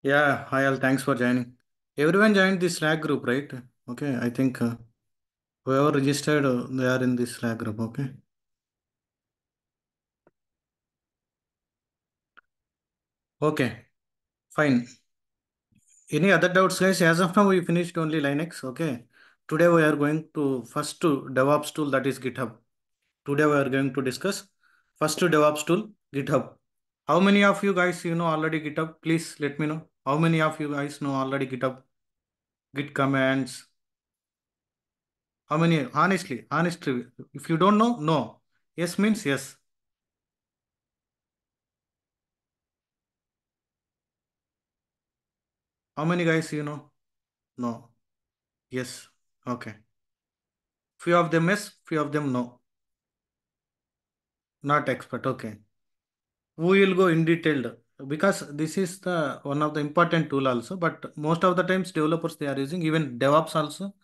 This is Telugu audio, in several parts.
Yeah, hi all. Thanks for joining. Everyone joined this Slack group, right? Okay, I think whoever registered, they are in this Slack group. Okay, okay, fine. Any other doubts, guys? As of now, we finished only Linux. Okay, today we are going to first to DevOps tool, that is GitHub. Today we are going to discuss first to DevOps tool, GitHub. How many of you guys you know already GitHub? Please let me know. How many of you guys know already GitHub? Git commands. How many? Honestly, if you don't know, no. Yes means yes. How many guys you know? No. Yes. Okay. Few of them yes, few of them no. Not expert. Okay. We will go in detailed because this is the one of the important tool also. But most of the times developers they are using even DevOps also.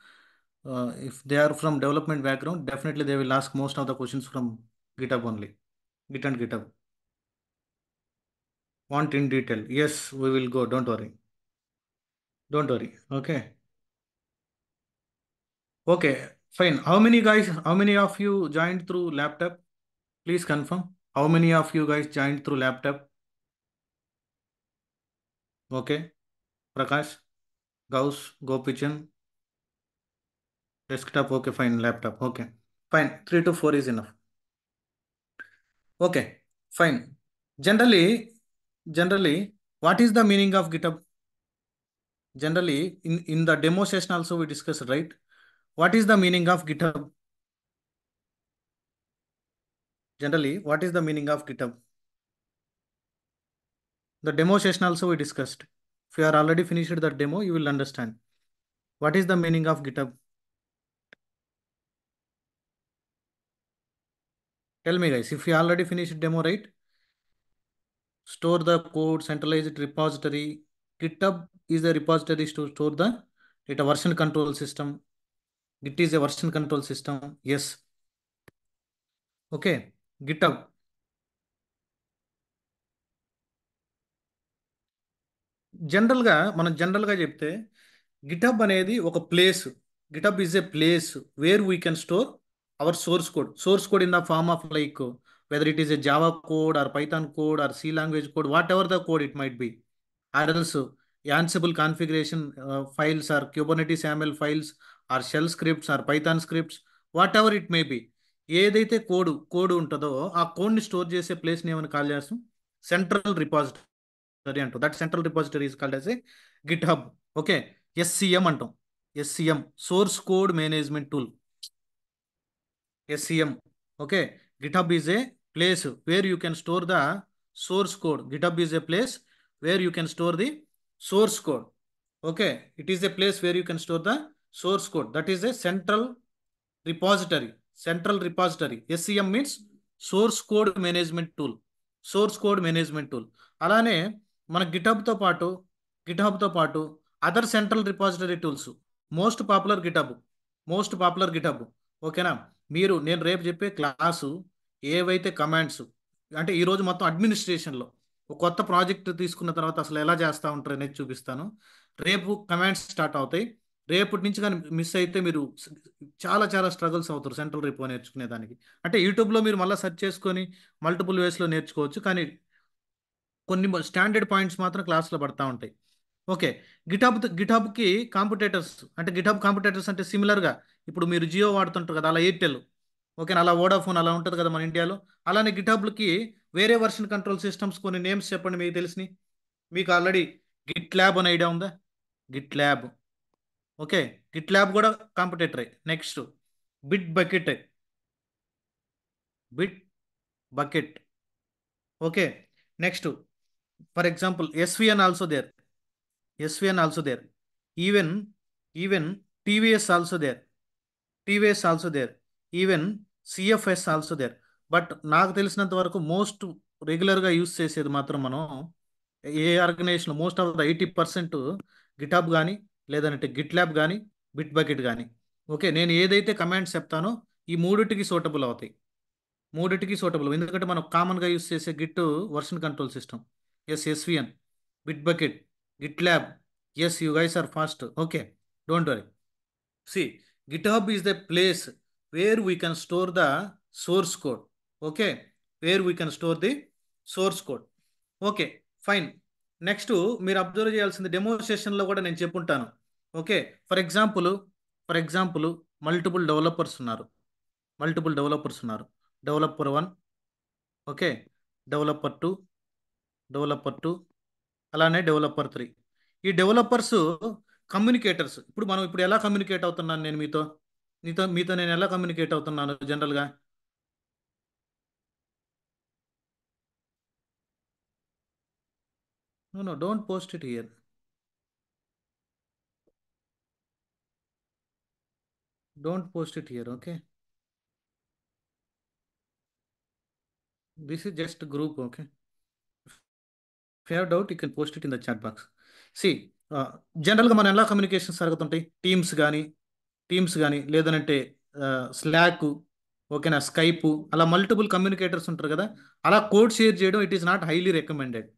If they are from development background, definitely they will ask most of the questions from GitHub only. Git and GitHub. Want in detail? Yes, we will go. Don't worry. Don't worry. Okay. Okay. Fine. How many guys? How many of you joined through laptop? Please confirm. How many of you guys joined through laptop? Okay. Prakash, Gauss, Gopichan, desktop. Okay, fine. Laptop. Okay. Fine. 3 to 4 is enough. Okay. Fine. Generally, what is the meaning of GitHub? Generally, in the demo session also we discussed, right? What is the meaning of GitHub? Generally, what is the meaning of GitHub? The demo session also we discussed. If you are already finished the demo, you will understand. What is the meaning of GitHub? Tell me guys, if you already finished demo, right? Store the code, centralized repository. GitHub is the repository to store the data version control system. Git is a version control system. Yes. Okay. GitHub. మనం జనరల్గా చెప్తే గిటబ్ అనేది ఒక place. GitHub is a place where we can store our source code in the form of like whether it is a Java code or Python code or C language code whatever the code it might be or else Ansible configuration files or Kubernetes YAML files or shell scripts or Python scripts whatever it may be. ఏదైతే కోడ్ ఉంటుందో ఆ కోడ్ని స్టోర్ చేసే ప్లేస్ని ఏమని కాల్ చేస్తాం? సెంట్రల్ రిపాజిటరీ అంటాం. That central repository is called as a GitHub. Okay. SCM అంటాం. SCM source code management tool. SCM. Okay. GitHub is a place where you can store the source code. GitHub is a place where you can store the source code. Okay. It is a place where you can store the source code. That is a central repository. Central repository. SCM means source code management tool. Source code management tool. అలానే మన గిటహబ్తో పాటు other central repository tools. Most popular GitHub. Most popular GitHub. ఓకేనా? నేను రేపు చెప్పే క్లాసు ఏవైతే కమాండ్స్ అంటే ఈరోజు మొత్తం అడ్మినిస్ట్రేషన్లో ఒక కొత్త ప్రాజెక్ట్ తీసుకున్న తర్వాత అసలు ఎలా చేస్తూ ఉంటారు అనేది చూపిస్తాను. రేపు కమాండ్స్ స్టార్ట్ అవుతాయి. రేపటి నుంచి కానీ మిస్ అయితే మీరు చాలా చాలా స్ట్రగుల్స్ అవుతారు సెంట్రల్ రిపో నేర్చుకునే దానికి. అంటే యూట్యూబ్లో మీరు మళ్ళీ సెర్చ్ చేసుకొని మల్టిపుల్ వేస్లో నేర్చుకోవచ్చు, కానీ కొన్ని స్టాండర్డ్ పాయింట్స్ మాత్రం క్లాస్లో పడతా ఉంటాయి. ఓకే. గిటబ్కి కాంపిటేటర్స్ అంటే గిటబ్ కాంపిటేటర్స్ అంటే సిమిలర్గా ఇప్పుడు మీరు జియో వాడుతుంటారు కదా, అలా ఎయిర్టెల్. ఓకేనా? అలా వోడాఫోన్ అలా ఉంటుంది కదా మన ఇండియాలో. అలానే గిటబ్లకి వేరే వర్షన్ కంట్రోల్ సిస్టమ్స్ కొన్ని నేమ్స్ చెప్పండి మీకు తెలిసినవి. మీకు ఆల్రెడీ గిట్ ల్యాబ్ అనే ఐడియా ఉందా? GitLab. Okay. GitLab కూడా కాంపిటేటరే. Next Bitbucket. Bitbucket. Okay. Next for example SVN also there. SVN also there. Even even CVS also there. CVS also there. Even CFS also there. But నాకు తెలిసినంత వరకు మోస్ట్ రెగ్యులర్గా యూస్ చేసేది మాత్రం మనం ఏ organisation most of the 80% GitHub కానీ లేదంటే గిట్ ల్యాబ్ కానీ బిట్ బకెట్ కానీ. ఓకే. నేను ఏదైతే కమాండ్స్ చెప్తానో ఈ మూడిటికి సూటబుల్ అవుతాయి. మూడిటికి సూటబుల్ ఎందుకంటే మనం కామన్గా యూస్ చేసే Git version control system. SVN, bit bucket, GitLab. Yes, you guys are fast. Okay, don't worry. See, GitHub is the place where we can store the source code. Okay, where we can store the source code. Okay, fine. Next మీరు అబ్జర్వ్ చేయాల్సింది డెమోన్స్ట్రేషన్లో కూడా నేను చెప్పుంటాను. Okay, for example multiple developers ఉన్నారు. డెవలపర్ 1, ఓకే, డెవలపర్ 2, డెవలపర్ 2, అలానే డెవలపర్ 3. ఈ డెవలపర్స్ కమ్యూనికేటర్స్. ఇప్పుడు ఎలా కమ్యూనికేట్ అవుతున్నాను నేను మీతో నేను ఎలా కమ్యూనికేట్ అవుతున్నాను జనరల్గా? No, don't post it here. Don't post it here. Okay, this is just group. Okay, if you have doubt you can post it in the chat box. See, జనరల్గా మనం ఎలా కమ్యూనికేషన్స్ జరుగుతుంటాయి? టీమ్స్ కానీ లేదనంటే స్లాక్, ఓకేనా, స్కైప్, అలా మల్టిపుల్ కమ్యూనికేటర్స్ ఉంటారు కదా. అలా కోడ్ షేర్ చేయడం it is not highly recommended.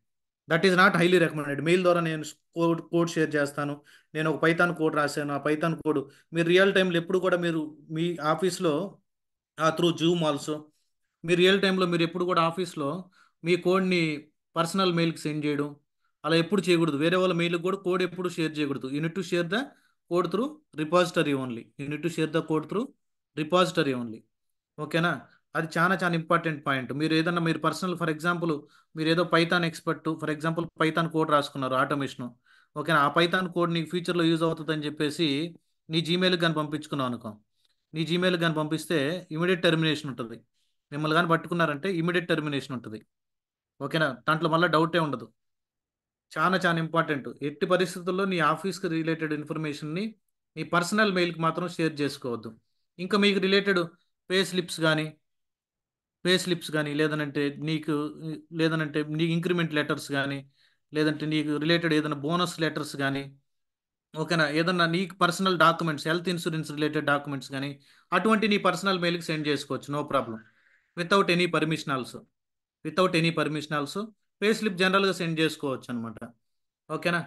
Mail ద్వారా నేను కోడ్ షేర్ చేస్తాను. నేను ఒక పైథాన్ కోడ్ రాశాను, ఆ పైథాన్ కోడ్ మీరు రియల్ టైంలో ఎప్పుడు కూడా మీరు మీ ఆఫీస్లో త్రూ జూమ్ ఆల్సో మీ రియల్ టైంలో మీరు ఎప్పుడు కూడా ఆఫీస్లో మీ కోడ్ని పర్సనల్ మెయిల్కి సెండ్ చేయడం అలా ఎప్పుడు చేయకూడదు. వేరే వాళ్ళ మెయిల్కి కూడా కోడ్ ఎప్పుడు షేర్ చేయకూడదు. Unit to share the code through repository only. ఓకేనా? అది చాలా చాలా ఇంపార్టెంట్ పాయింట్. మీరు ఏదన్నా మీరు పర్సనల్, ఫర్ ఎగ్జాంపుల్ మీరు ఏదో Python expert, for example Python code రాసుకున్నారు ఆటోమేషన్. ఓకేనా? ఆ పైథాన్ కోడ్ నీకు ఫ్యూచర్లో యూజ్ అవుతుందని చెప్పేసి నీ జీమెయిల్కి కానీ పంపించుకున్నావు అనుకో. నీ జీమెయిల్కి కానీ పంపిస్తే ఇమీడియట్ టెర్మినేషన్ ఉంటుంది. మిమ్మల్ని కానీ పట్టుకున్నారంటే ఇమీడియట్ టెర్మినేషన్ ఉంటుంది. ఓకేనా? దాంట్లో మళ్ళీ డౌటే ఉండదు. చాలా చాలా ఇంపార్టెంట్. ఎట్టి పరిస్థితుల్లో నీ ఆఫీస్కి రిలేటెడ్ ఇన్ఫర్మేషన్ని నీ పర్సనల్ మెయిల్కి మాత్రం షేర్ చేసుకోవద్దు. ఇంకా మీకు రిలేటెడ్ పే స్లిప్స్ కానీ లేదనంటే నీకు ఇంక్రిమెంట్ లెటర్స్ కానీ లేదంటే నీకు రిలేటెడ్ ఏదైనా బోనస్ లెటర్స్ కానీ, ఓకేనా, ఏదన్నా నీకు personal documents, health insurance related documents కానీ అటువంటి నీ పర్సనల్ మెయిల్కి సెండ్ చేసుకోవచ్చు, no problem. Without any permission also pay slip జనరల్గా సెండ్ చేసుకోవచ్చు అనమాట. ఓకేనా?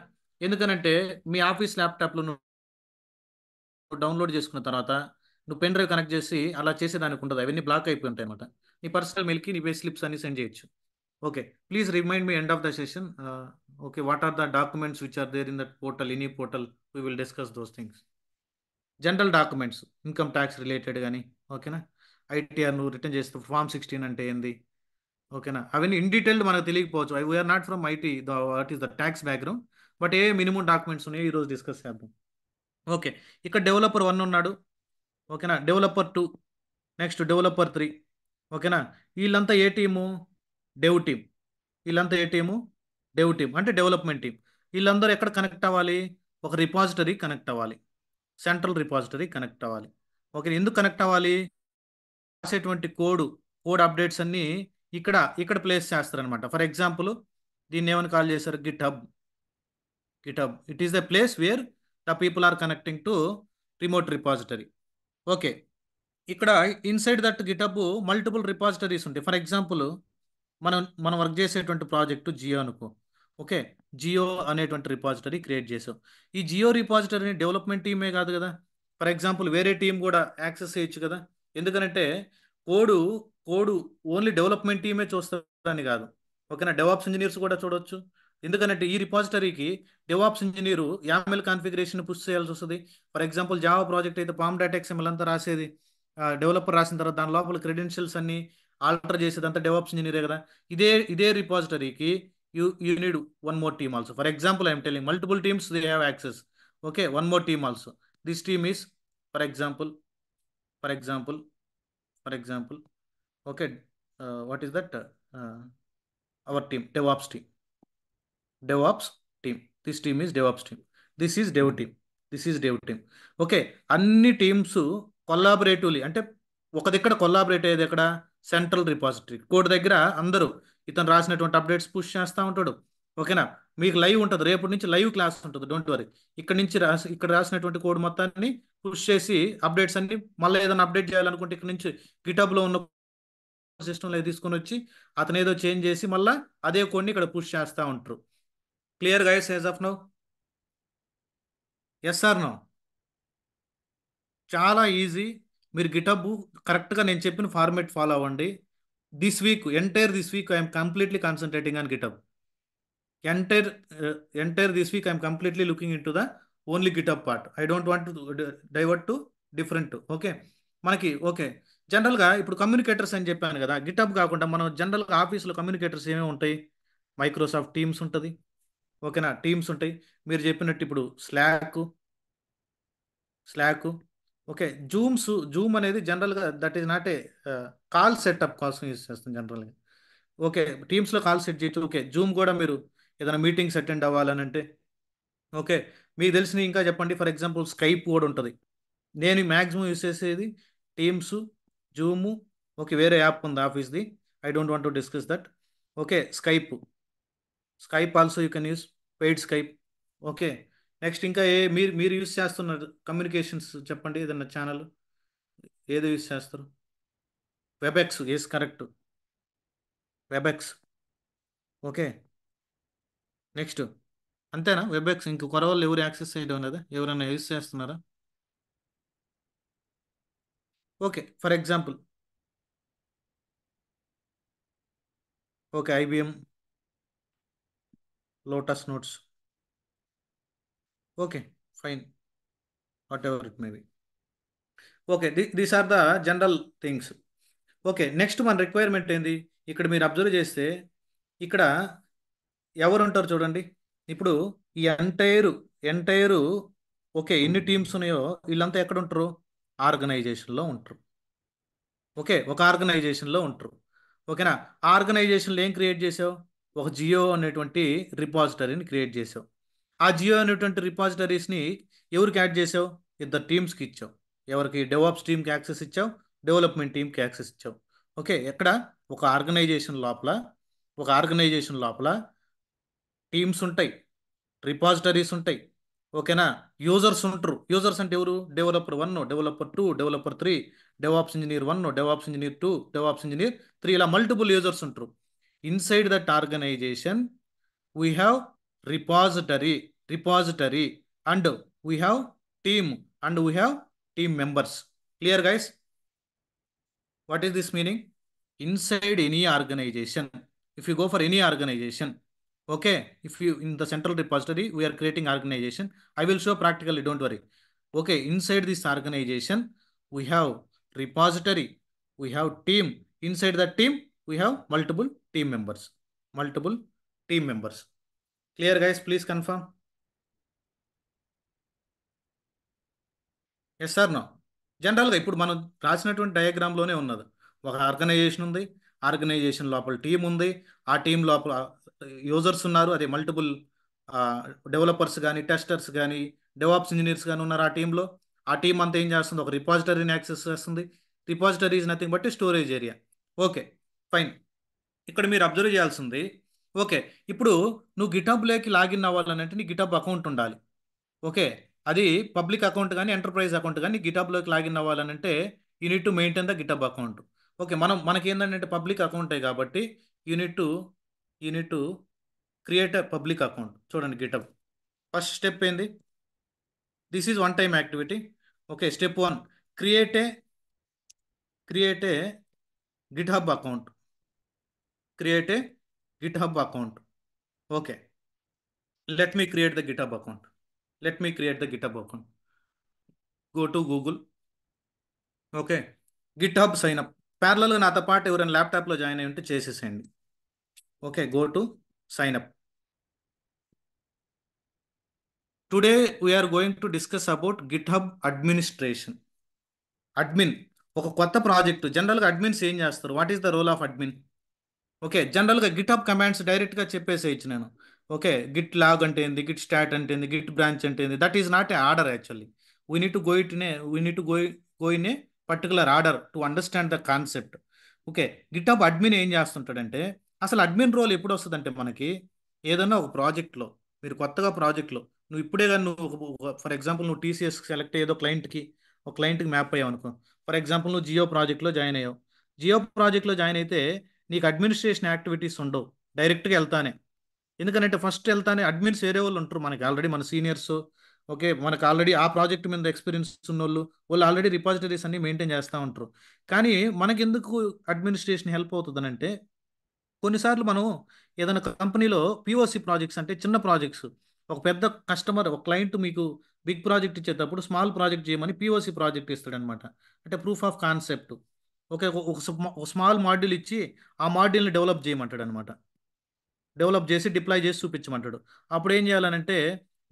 ఎందుకనంటే మీ ఆఫీస్ ల్యాప్టాప్లో నువ్వు డౌన్లోడ్ చేసుకున్న తర్వాత నువ్వు పెన్ డ్రైవ్ కనెక్ట్ చేసి అలా చేసేదానికి ఉండదు. అవన్నీ బ్లాక్ అయిపోయి ఉంటాయి అనమాట. నీ పర్సనల్ మెయిల్కి నీ పే స్లిప్స్ అన్ని సెండ్ చేయొచ్చు. Okay, please remind me end of the session. Okay, what are the documents which are there in that portal, any portal, we will discuss those things. General documents, income tax related కానీ, ఓకేనా, ఐటీఆర్ నువ్వు రిటర్న్ చేస్తే ఫామ్ 16 అంటే ఏంది, ఓకేనా, అవన్నీ ఇన్ డీటెయిల్డ్ మనకు తెలియకపోవచ్చు. We're not from IT, what is the tax background, but ఏ మినిమం డాక్యుమెంట్స్ ఉన్నాయో ఈరోజు డిస్కస్ చేద్దాం. ఓకే, ఇక్కడ డెవలపర్ 1 ఉన్నాడు, ఓకేనా, డెవలపర్ 2, నెక్స్ట్ డెవలపర్ 3, ఓకేనా. వీళ్ళంతా ఏ టీము? Dev team. అంటే డెవలప్మెంట్ టీం. వీళ్ళందరూ ఎక్కడ కనెక్ట్ అవ్వాలి? ఒక రిపాజిటరీ కనెక్ట్ అవ్వాలి, సెంట్రల్ రిపాజిటరీ కనెక్ట్ అవ్వాలి. ఓకే, ఎందుకు కనెక్ట్ అవ్వాలి? రాసేటువంటి కోడ్ అప్డేట్స్ అన్నీ ఇక్కడ ప్లేస్ చేస్తారనమాట. ఫర్ ఎగ్జాంపుల్ దీన్ని ఏమని కాల్ చేశారు? GitHub. It is the place where the people are connecting to remote repository. Okay, ఇక్కడ inside that GitHub multiple repositories ఉంటాయి. ఫర్ ఎగ్జాంపుల్ మనం వర్క్ చేసేటువంటి ప్రాజెక్టు జియో అనుకో. ఓకే, జియో అనేటువంటి రిపాజిటరీ క్రియేట్ చేసాం. ఈ జియో రిపాజిటరీని డెవలప్మెంట్ టీమే కాదు కదా. ఫర్ ఎగ్జాంపుల్ వేరే టీం కూడా యాక్సెస్ చేయొచ్చు కదా. ఎందుకంటే కోడు కోడు ఓన్లీ డెవలప్మెంట్ టీమే చూస్తారని కాదు, ఓకేనా, డెవాప్స్ ఇంజనీర్స్ కూడా చూడొచ్చు. ఎందుకంటే ఈ రిపాజిటరీకి DevOps engineer YAML configuration push చేయాల్సి వస్తుంది. ఫర్ ఎగ్జాంపుల్ జావా ప్రాజెక్ట్ అయితే పామ్ డాట్ ఎక్స్ఎంఎల్ అంతా రాసేది డెవలపర్ రాసిన తర్వాత దాని లోపల క్రెడెన్షియల్స్ అన్ని ఆల్టర్ చేసేదంతా డెవాప్స్ ఇంజనీరే కదా. ఇదే రిపాజిటరీకి you need one more team also. For example I'm telling multiple teams they have access. Okay, one more team also. This team is for example okay, what is that? Our team, DevOps team. This team is DevOps team. This is Dev team. Okay, అన్ని టీమ్స్ కొల్లాబరేటివ్లీ, అంటే ఒక దగ్గర కొల్లాబరేట్ అయ్యేది ఎక్కడ? Central repository. కోడ్ దగ్గర అందరూ ఇతను రాసినటువంటి అప్డేట్స్ పుష్ చేస్తూ ఉంటాడు. ఓకేనా, మీకు లైవ్ ఉంటుంది, రేపటి నుంచి లైవ్ క్లాస్ ఉంటుంది, డోంట్ వరీ. ఇక్కడ రాసినటువంటి కోడ్ మొత్తాన్ని పుష్ చేసి అప్డేట్స్ అన్ని మళ్ళీ ఏదైనా అప్డేట్ చేయాలనుకుంటే ఇక్కడ నుంచి గిటబ్లో ఉన్న సిస్టంలో తీసుకొని వచ్చి అతను ఏదో చేంజ్ చేసి మళ్ళీ అదే కోడ్ని ఇక్కడ పుష్ చేస్తూ ఉంటారు. Clear guys as of now? Yes or no? చాలా ఈజీ. మీరు గిటబ్ కరెక్ట్గా నేను చెప్పిన ఫార్మేట్ ఫాలో అవ్వండి. This week I'm completely concentrating on GitHub. Entire entire this week I'm completely looking in to the only GitHub part. I don't want to divert to different. Okay, మనకి ఓకే. జనరల్గా ఇప్పుడు కమ్యూనికేటర్స్ అని చెప్పాను కదా, గిటబ్ కాకుండా మనం జనరల్గా ఆఫీస్లో కమ్యూనికేటర్స్ ఏమేమి ఉంటాయి? మైక్రోసాఫ్ట్ టీమ్స్ ఉంటుంది. ఓకేనా, టీమ్స్ ఉంటాయి. మీరు చెప్పినట్టు ఇప్పుడు స్లాక్. ఓకే, జూమ్ అనేది జనరల్గా that is not a call setup కోసం యూజ్ చేస్తాం జనరల్గా. ఓకే, టీమ్స్లో కాల్ సెట్ చేయొచ్చు. ఓకే, జూమ్ కూడా మీరు ఏదైనా మీటింగ్స్ అటెండ్ అవ్వాలని అంటే ఓకే. మీకు తెలిసిన ఇంకా చెప్పండి. ఫర్ ఎగ్జాంపుల్ స్కైప్ కూడా ఉంటుంది. నేను మ్యాక్సిమం యూజ్ చేసేది టీమ్స్, జూము. ఓకే, వేరే యాప్ ఉంది ఆఫీస్ది, I don't want to discuss that. Okay, Skype also you can use, paid Skype. Okay, next ఇంకా మీరు మీరు యూస్ చేస్తున్నారు కమ్యూనికేషన్స్ చెప్పండి, ఏదన్నా ఛానల్ ఏది యూస్ చేస్తారు? Webex, yes correct, Webex. Okay, next అంతేనా? వెబెక్స్ ఇంక కొరవాళ్ళు ఎవరు యాక్సెస్ చేయడం లేదా? ఎవరైనా యూస్ చేస్తున్నారా? Okay, for example okay, IBM, Lotus Notes. Okay, fine, whatever it may be. Okay, these are the general things. Okay, next మన రిక్వైర్మెంట్ ఏంది? ఇక్కడ మీరు అబ్జర్వ్ చేస్తే ఇక్కడ ఎవరు ఉంటారు చూడండి. ఇప్పుడు ఈ ఎంటైరు ఓకే, ఎన్ని టీమ్స్ ఉన్నాయో వీళ్ళంతా ఎక్కడ ఉంటారు? ఆర్గనైజేషన్లో ఉంటారు. ఓకే, ఒక ఆర్గనైజేషన్లో ఉంటారు. ఓకేనా, ఆర్గనైజేషన్లో ఏం క్రియేట్ చేసావు? ఒక జియో అనేటువంటి రిపాజిటరీని క్రియేట్ చేసావు. ఆ జియో అనేటువంటి రిపాజిటరీస్ని ఎవరికి యాడ్ చేసావు? ఇద్దరు టీమ్స్కి ఇచ్చావు. ఎవరికి? డెవాప్స్ టీమ్కి యాక్సెస్ ఇచ్చావు, డెవలప్మెంట్ టీమ్కి యాక్సెస్ ఇచ్చావు. ఓకే, ఎక్కడ? ఒక ఆర్గనైజేషన్ లోపల టీమ్స్ ఉంటాయి, రిపాజిటరీస్ ఉంటాయి. ఓకేనా, యూజర్స్ ఉంటారు. యూజర్స్ అంటే ఎవరు? Developer 1, developer 2, developer 3, DevOps engineer 1, DevOps engineer 2, DevOps engineer 3, ఇలా మల్టిపుల్ యూజర్స్ ఉంటారు. Inside that organization we have repository repository and we have team and we have team members. Clear guys? What is this meaning? Inside any organization, if you go for any organization, okay, if you in the central repository we are creating organization, I will show practically, don't worry. Okay, inside this organization we have repository, we have team. Inside that team we have multiple team members. Clear guys? Please confirm. Yes sir no? జనరల్గా ఇప్పుడు మనం రాసినటువంటి డయాగ్రామ్లోనే ఉన్నది. ఒక ఆర్గనైజేషన్ ఉంది, ఆర్గనైజేషన్ లోపల టీం ఉంది, ఆ టీం లోపల యూజర్స్ ఉన్నారు, అదే మల్టిపుల్ డెవలపర్స్ కానీ, టెస్టర్స్ కానీ, డెవాప్స్ ఇంజనీర్స్ కానీ ఉన్నారు ఆ టీంలో. ఆ టీం అంతా ఏం చేస్తుంది? ఒక రిపాజిటరీని యాక్సెస్ చేస్తుంది. Repository is nothing but storage area. Okay, fine. ఇక్కడ మీరు అబ్జర్వ్ చేయాల్సింది ఓకే, ఇప్పుడు నువ్వు గిటబ్లోకి లాగిన్ అవ్వాలంటే నీ గిటబ్ అకౌంట్ ఉండాలి. ఓకే, అది పబ్లిక్ అకౌంట్ కానీ ఎంటర్ప్రైజ్ అకౌంట్ కానీ గిటబ్లోకి లాగిన్ అవ్వాలని అంటే you need to maintain the GitHub account. Okay, మనకి ఏంటంటే పబ్లిక్ అకౌంటే కాబట్టి you need to you need to create a public account. చూడండి గిటబ్ ఫస్ట్ స్టెప్ ఏంది? This is one time activity. Okay, step 1, create a create a GitHub account. Create a GitHub account. Okay, let me create the github account. Let me create the github account. Go to Google. Okay, GitHub sign up. ప్యారలల్గా నాతో పాటు ఎవరైనా ల్యాప్టాప్లో జాయిన్ అయ్యి ఉంటే చేసేసేయండి. Okay, go to sign up. Today we're going to discuss about GitHub administration. Admin ఒక కొత్త ప్రాజెక్టు. జనరల్గా అడ్మిన్స్ ఏం చేస్తారు? What is the role of admin? Okay, జనరల్గా గిట్హబ్ కమాండ్స్ డైరెక్ట్గా చెప్పేసేయచ్చు నేను. ఓకే, గిట్ లాగ్ అంటే ఏంది, గిట్ స్టాట్ అంటే ఏంది, గిట్ బ్రాంచ్ అంటే ఏంది, that is not a order actually. We need to go it in a we need to go in a particular order to understand the concept. Okay, GitHub admin ఏం చేస్తుంటాడంటే, అసలు అడ్మిన్ రోల్ ఎప్పుడు వస్తుందంటే మనకి ఏదైనా ఒక ప్రాజెక్ట్లో, మీరు కొత్తగా ప్రాజెక్ట్లో నువ్వు ఇప్పుడే కానీ నువ్వు ఫర్ ఎగ్జాంపుల్ నువ్వు టీసీఎస్ సెలెక్ట్ అయ్యేదో ఒక క్లయింట్కి మ్యాప్ అయ్యావు అనుకో. ఫర్ ఎగ్జాంపుల్ నువ్వు జియో ప్రాజెక్ట్లో జాయిన్ అయ్యావు. జియో ప్రాజెక్ట్లో జాయిన్ అయితే నీకు అడ్మినిస్ట్రేషన్ యాక్టివిటీస్ ఉండవు, డైరెక్ట్గా వెళ్తానే. ఎందుకంటే ఫస్ట్ వెళ్తానే అడ్మిన్స్ వేరే వాళ్ళు ఉంటారు మనకి ఆల్రెడీ మన సీనియర్స్. ఓకే, మనకు ఆల్రెడీ ఆ ప్రాజెక్ట్ మీద ఎక్స్పీరియన్స్ ఉన్న వాళ్ళు, వాళ్ళు ఆల్రెడీ రిపాజిటరీస్ అన్ని మెయింటైన్ చేస్తూ ఉంటారు. కానీ మనకెందుకు అడ్మినిస్ట్రేషన్ హెల్ప్ అవుతుందనంటే, కొన్నిసార్లు మనం ఏదైనా కంపెనీలో పిఓసి ప్రాజెక్ట్స్ అంటే చిన్న ప్రాజెక్ట్స్, ఒక పెద్ద కస్టమర్ ఒక క్లయింట్ మీకు బిగ్ ప్రాజెక్ట్ ఇచ్చేటప్పుడు స్మాల్ ప్రాజెక్ట్ చేయమని పిఓసి ప్రాజెక్ట్ ఇస్తాడనమాట. అంటే ప్రూఫ్ ఆఫ్ కాన్సెప్ట్. ఓకే, ఒక స్మాల్ మాడ్యూల్ ఇచ్చి ఆ మాడ్యూల్ని డెవలప్ చేయమంటాడు అనమాట. డెవలప్ చేసి డిప్లాయ్ చేసి చూపించమంటాడు. అప్పుడు ఏం చేయాలనంటే,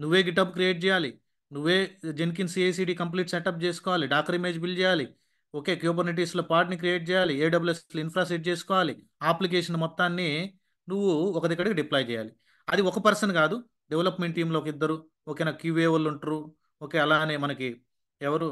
నువ్వే గిటప్ క్రియేట్ చేయాలి, నువ్వే జెన్కిన్ సిఐసిడి కంప్లీట్ సెటప్ చేసుకోవాలి, డాకర్ ఇమేజ్ బిల్డ్ చేయాలి, ఓకే, క్యూబర్నెటీస్లో పార్ట్ని క్రియేట్ చేయాలి, ఏడబ్ల్యూఎస్లో ఇన్ఫ్రా సెట్ చేసుకోవాలి, అప్లికేషన్ మొత్తాన్ని నువ్వు ఒక దగ్గరికి డిప్లాయ్ చేయాలి. అది ఒక పర్సన్ కాదు, డెవలప్మెంట్ టీంలో ఒక ఇద్దరు, ఓకేనా, క్యూఏ వాళ్ళు ఉంటారు. ఓకే, అలానే మనకి ఎవరు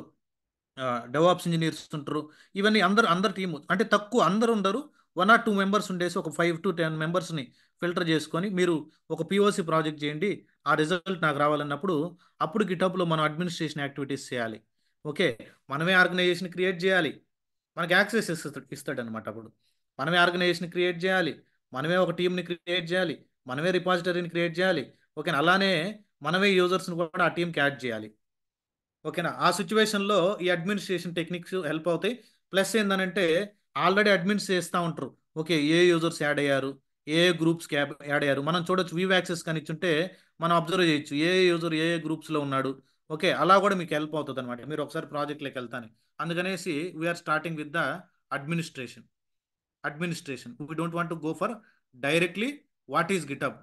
డెవాప్స్ ఇంజనీర్స్ ఉంటారు. ఇవన్నీ అందరు టీము అంటే తక్కువ అందరు ఉండరు. 1 or 2 మెంబర్స్ ఉండేసి ఒక 5 to 10 మెంబర్స్ని ఫిల్టర్ చేసుకొని మీరు ఒక పిఓసి ప్రాజెక్ట్ చేయండి, ఆ రిజల్ట్ నాకు రావాలన్నప్పుడు అప్పుడు గిటప్లో మనం అడ్మినిస్ట్రేషన్ యాక్టివిటీస్ చేయాలి. ఓకే, మనమే ఆర్గనైజేషన్ క్రియేట్ చేయాలి, మనకి యాక్సెస్ ఇస్తాడు అనమాట. అప్పుడు మనమే ఆర్గనైజేషన్ క్రియేట్ చేయాలి, మనమే ఒక టీంని క్రియేట్ చేయాలి, మనమే రిపాజిటరీని క్రియేట్ చేయాలి. ఓకేనా, అలానే మనమే యూజర్స్ని కూడా ఆ టీంకి యాడ్ చేయాలి. ఓకేనా, ఆ సిచ్యువేషన్లో ఈ అడ్మినిస్ట్రేషన్ టెక్నిక్స్ హెల్ప్ అవుతాయి. ప్లస్ ఏంటంటే, ఆల్రెడీ అడ్మిన్స్ చేస్తూ ఉంటారు. ఓకే, ఏ యూజర్స్ యాడ్ అయ్యారు, ఏ గ్రూప్స్కి యాడ్ అయ్యారు మనం చూడొచ్చు. వీవ్ యాక్సెస్ కానీ ఇచ్చుంటే మనం అబ్జర్వ్ చేయొచ్చు ఏ యూజర్ ఏ గ్రూప్స్లో ఉన్నాడు. ఓకే, అలా కూడా మీకు హెల్ప్ అవుతుంది అనమాట, మీరు ఒకసారి ప్రాజెక్ట్లోకి వెళ్తాను. అందుకనేసి we're starting with the administration. We don't want to go for directly what is GitHub.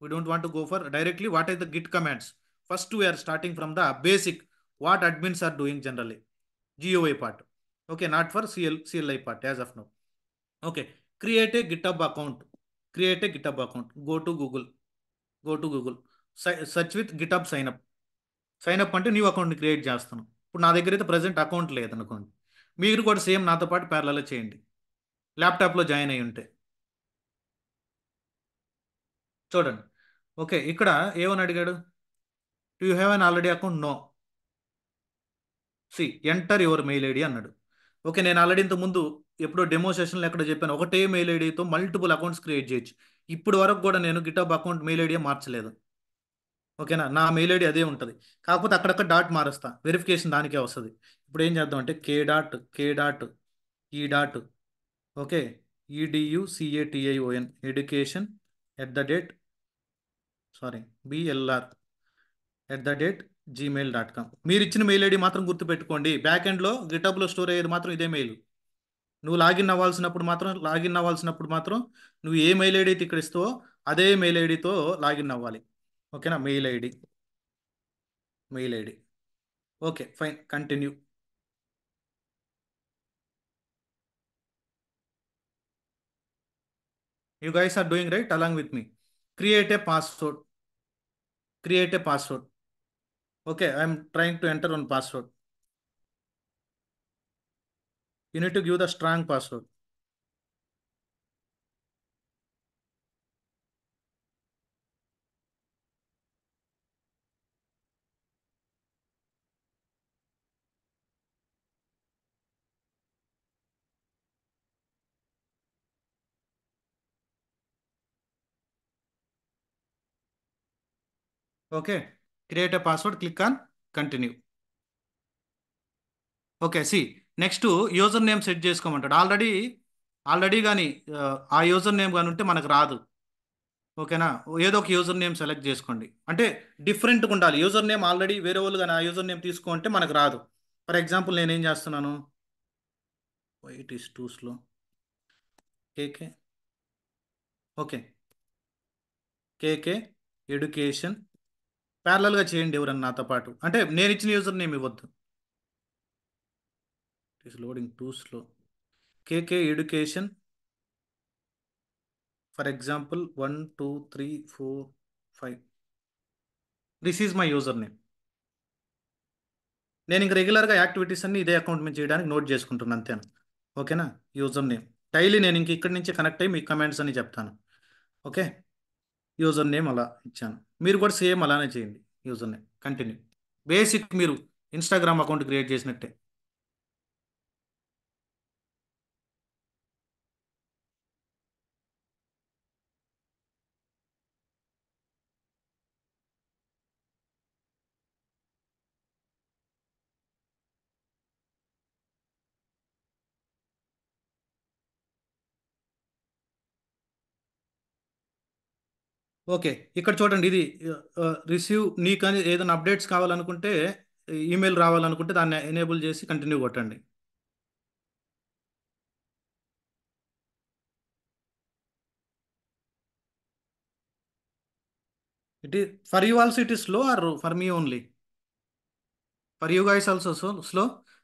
We don't want to go for directly what is the Git commands. First we are starting from the basic, what admins are doing generally, GUI part. Okay, not for CLI part as of now. Okay, create a GitHub account. Go to Google. Search with GitHub sign up అంటే న్యూ అకౌంట్ని క్రియేట్ చేస్తాను. ఇప్పుడు నా దగ్గర అయితే ప్రజెంట్ అకౌంట్ లేదనుకోండి, మీరు కూడా సేమ్ నాతో పాటు ప్యారలల్ చేయండి, ల్యాప్టాప్లో జాయిన్ అయ్యి ఉంటే. చూడండి, ఓకే, ఇక్కడ ఏమని అడిగాడు, do you have an already account? No. See enter your mail ID అన్నాడు. ఓకే, నేను ఆల్రెడీ ఇంత ముందు ఎప్పుడో డెమో సెషన్లో ఎక్కడ చెప్పాను, ఒకటే మెయిల్ ఐడితో మల్టిపుల్ అకౌంట్స్ క్రియేట్ చేయొచ్చు. ఇప్పుడు వరకు కూడా నేను గిటబ్ అకౌంట్ మెయిల్ ఐడి మార్చలేదు. ఓకేనా, నా మెయిల్ ఐడి అదే ఉంటుంది. కాకపోతే అక్కడక్కడ డాట్ మారుస్తా, వెరిఫికేషన్ దానికే వస్తుంది. ఇప్పుడు ఏం చేద్దాం అంటే కే డాట్ ఈ dot, okay, EDUCATION education @ sorry BLR @gmail.com. మీరు ఇచ్చిన మెయిల్ ఐడి మాత్రం గుర్తుపెట్టుకోండి. బ్యాక్ ఎండ్లో గిటబ్లో స్టోర్ అయ్యేది మాత్రం ఇదే మెయిల్. నువ్వు లాగిన్ అవ్వాల్సినప్పుడు మాత్రం నువ్వు ఏ మెయిల్ ఐడి అయితే ఇక్కడ ఇస్తావో అదే మెయిల్ ఐడితో లాగిన్ అవ్వాలి. ఓకేనా, mail ID. Okay, fine, continue. You guys are doing right along with me. Create a password. Create a password. Okay, I'm trying to enter one password. You need to give the strong password. Okay, create a password, click on continue. Okay, see next user name set చేసుకోమంటాడు. ఆల్రెడీ కానీ ఆ యూజర్ నేమ్ కానీ ఉంటే మనకు రాదు. ఓకేనా, ఏదో ఒక యూజర్ నేమ్ సెలెక్ట్ చేసుకోండి, అంటే డిఫరెంట్గా ఉండాలి. యూజర్ నేమ్ ఆల్రెడీ వేరే వాళ్ళు కానీ ఆ యూజర్ నేమ్ తీసుకుంటే మనకు రాదు. ఫర్ ఎగ్జాంపుల్ నేనేం చేస్తున్నాను, it is too slow. KK. Okay, KK education. ప్యారలల్గా చేయండి ఎవరన్నా నాతో పాటు, అంటే నేను ఇచ్చిన యూజర్ నేమ్ ఇవ్వద్దు. It is loading too slow. KK education, for example 1 2 3 4 5. This is my user name. నేను ఇంక రెగ్యులర్గా యాక్టివిటీస్ అన్ని ఇదే అకౌంట్ మీద చేయడానికి నోట్ చేసుకుంటున్నాను అంతేనా. ఓకేనా, యూజర్ నేమ్ డైలీ నేను ఇంక ఇక్కడి నుంచి కనెక్ట్ అయ్యి మీకు కమెంట్స్ అని చెప్తాను. ఓకే, యూజర్ నేమ్ అలా ఇచ్చాను, మీరు కూడా సేమ్ అలానే చేయండి. User name continue. బేసిక్ మీరు ఇన్స్టాగ్రామ్ అకౌంట్ క్రియేట్ చేసినట్టే. ఓకే, ఇక్కడ చూడండి ఇది రిసీవ్ నీకు ఏదైనా అప్డేట్స్ కావాలనుకుంటే, ఈమెయిల్ రావాలనుకుంటే దాన్ని ఎనేబుల్ చేసి కంటిన్యూ కొట్టండి. It is for you also it is slow or for me only? For you guys also slow.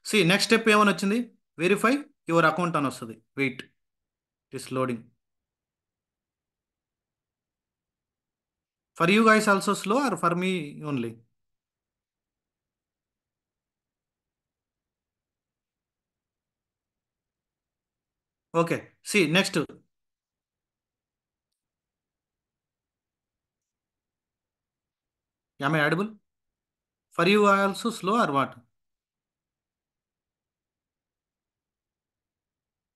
See next step ఏమని వచ్చింది? వెరిఫై యువర్ అకౌంట్ అని వస్తుంది. Wait, it is loading. For you guys also slow or for me only? Okay, see next. Am I audible? For you also slow or what?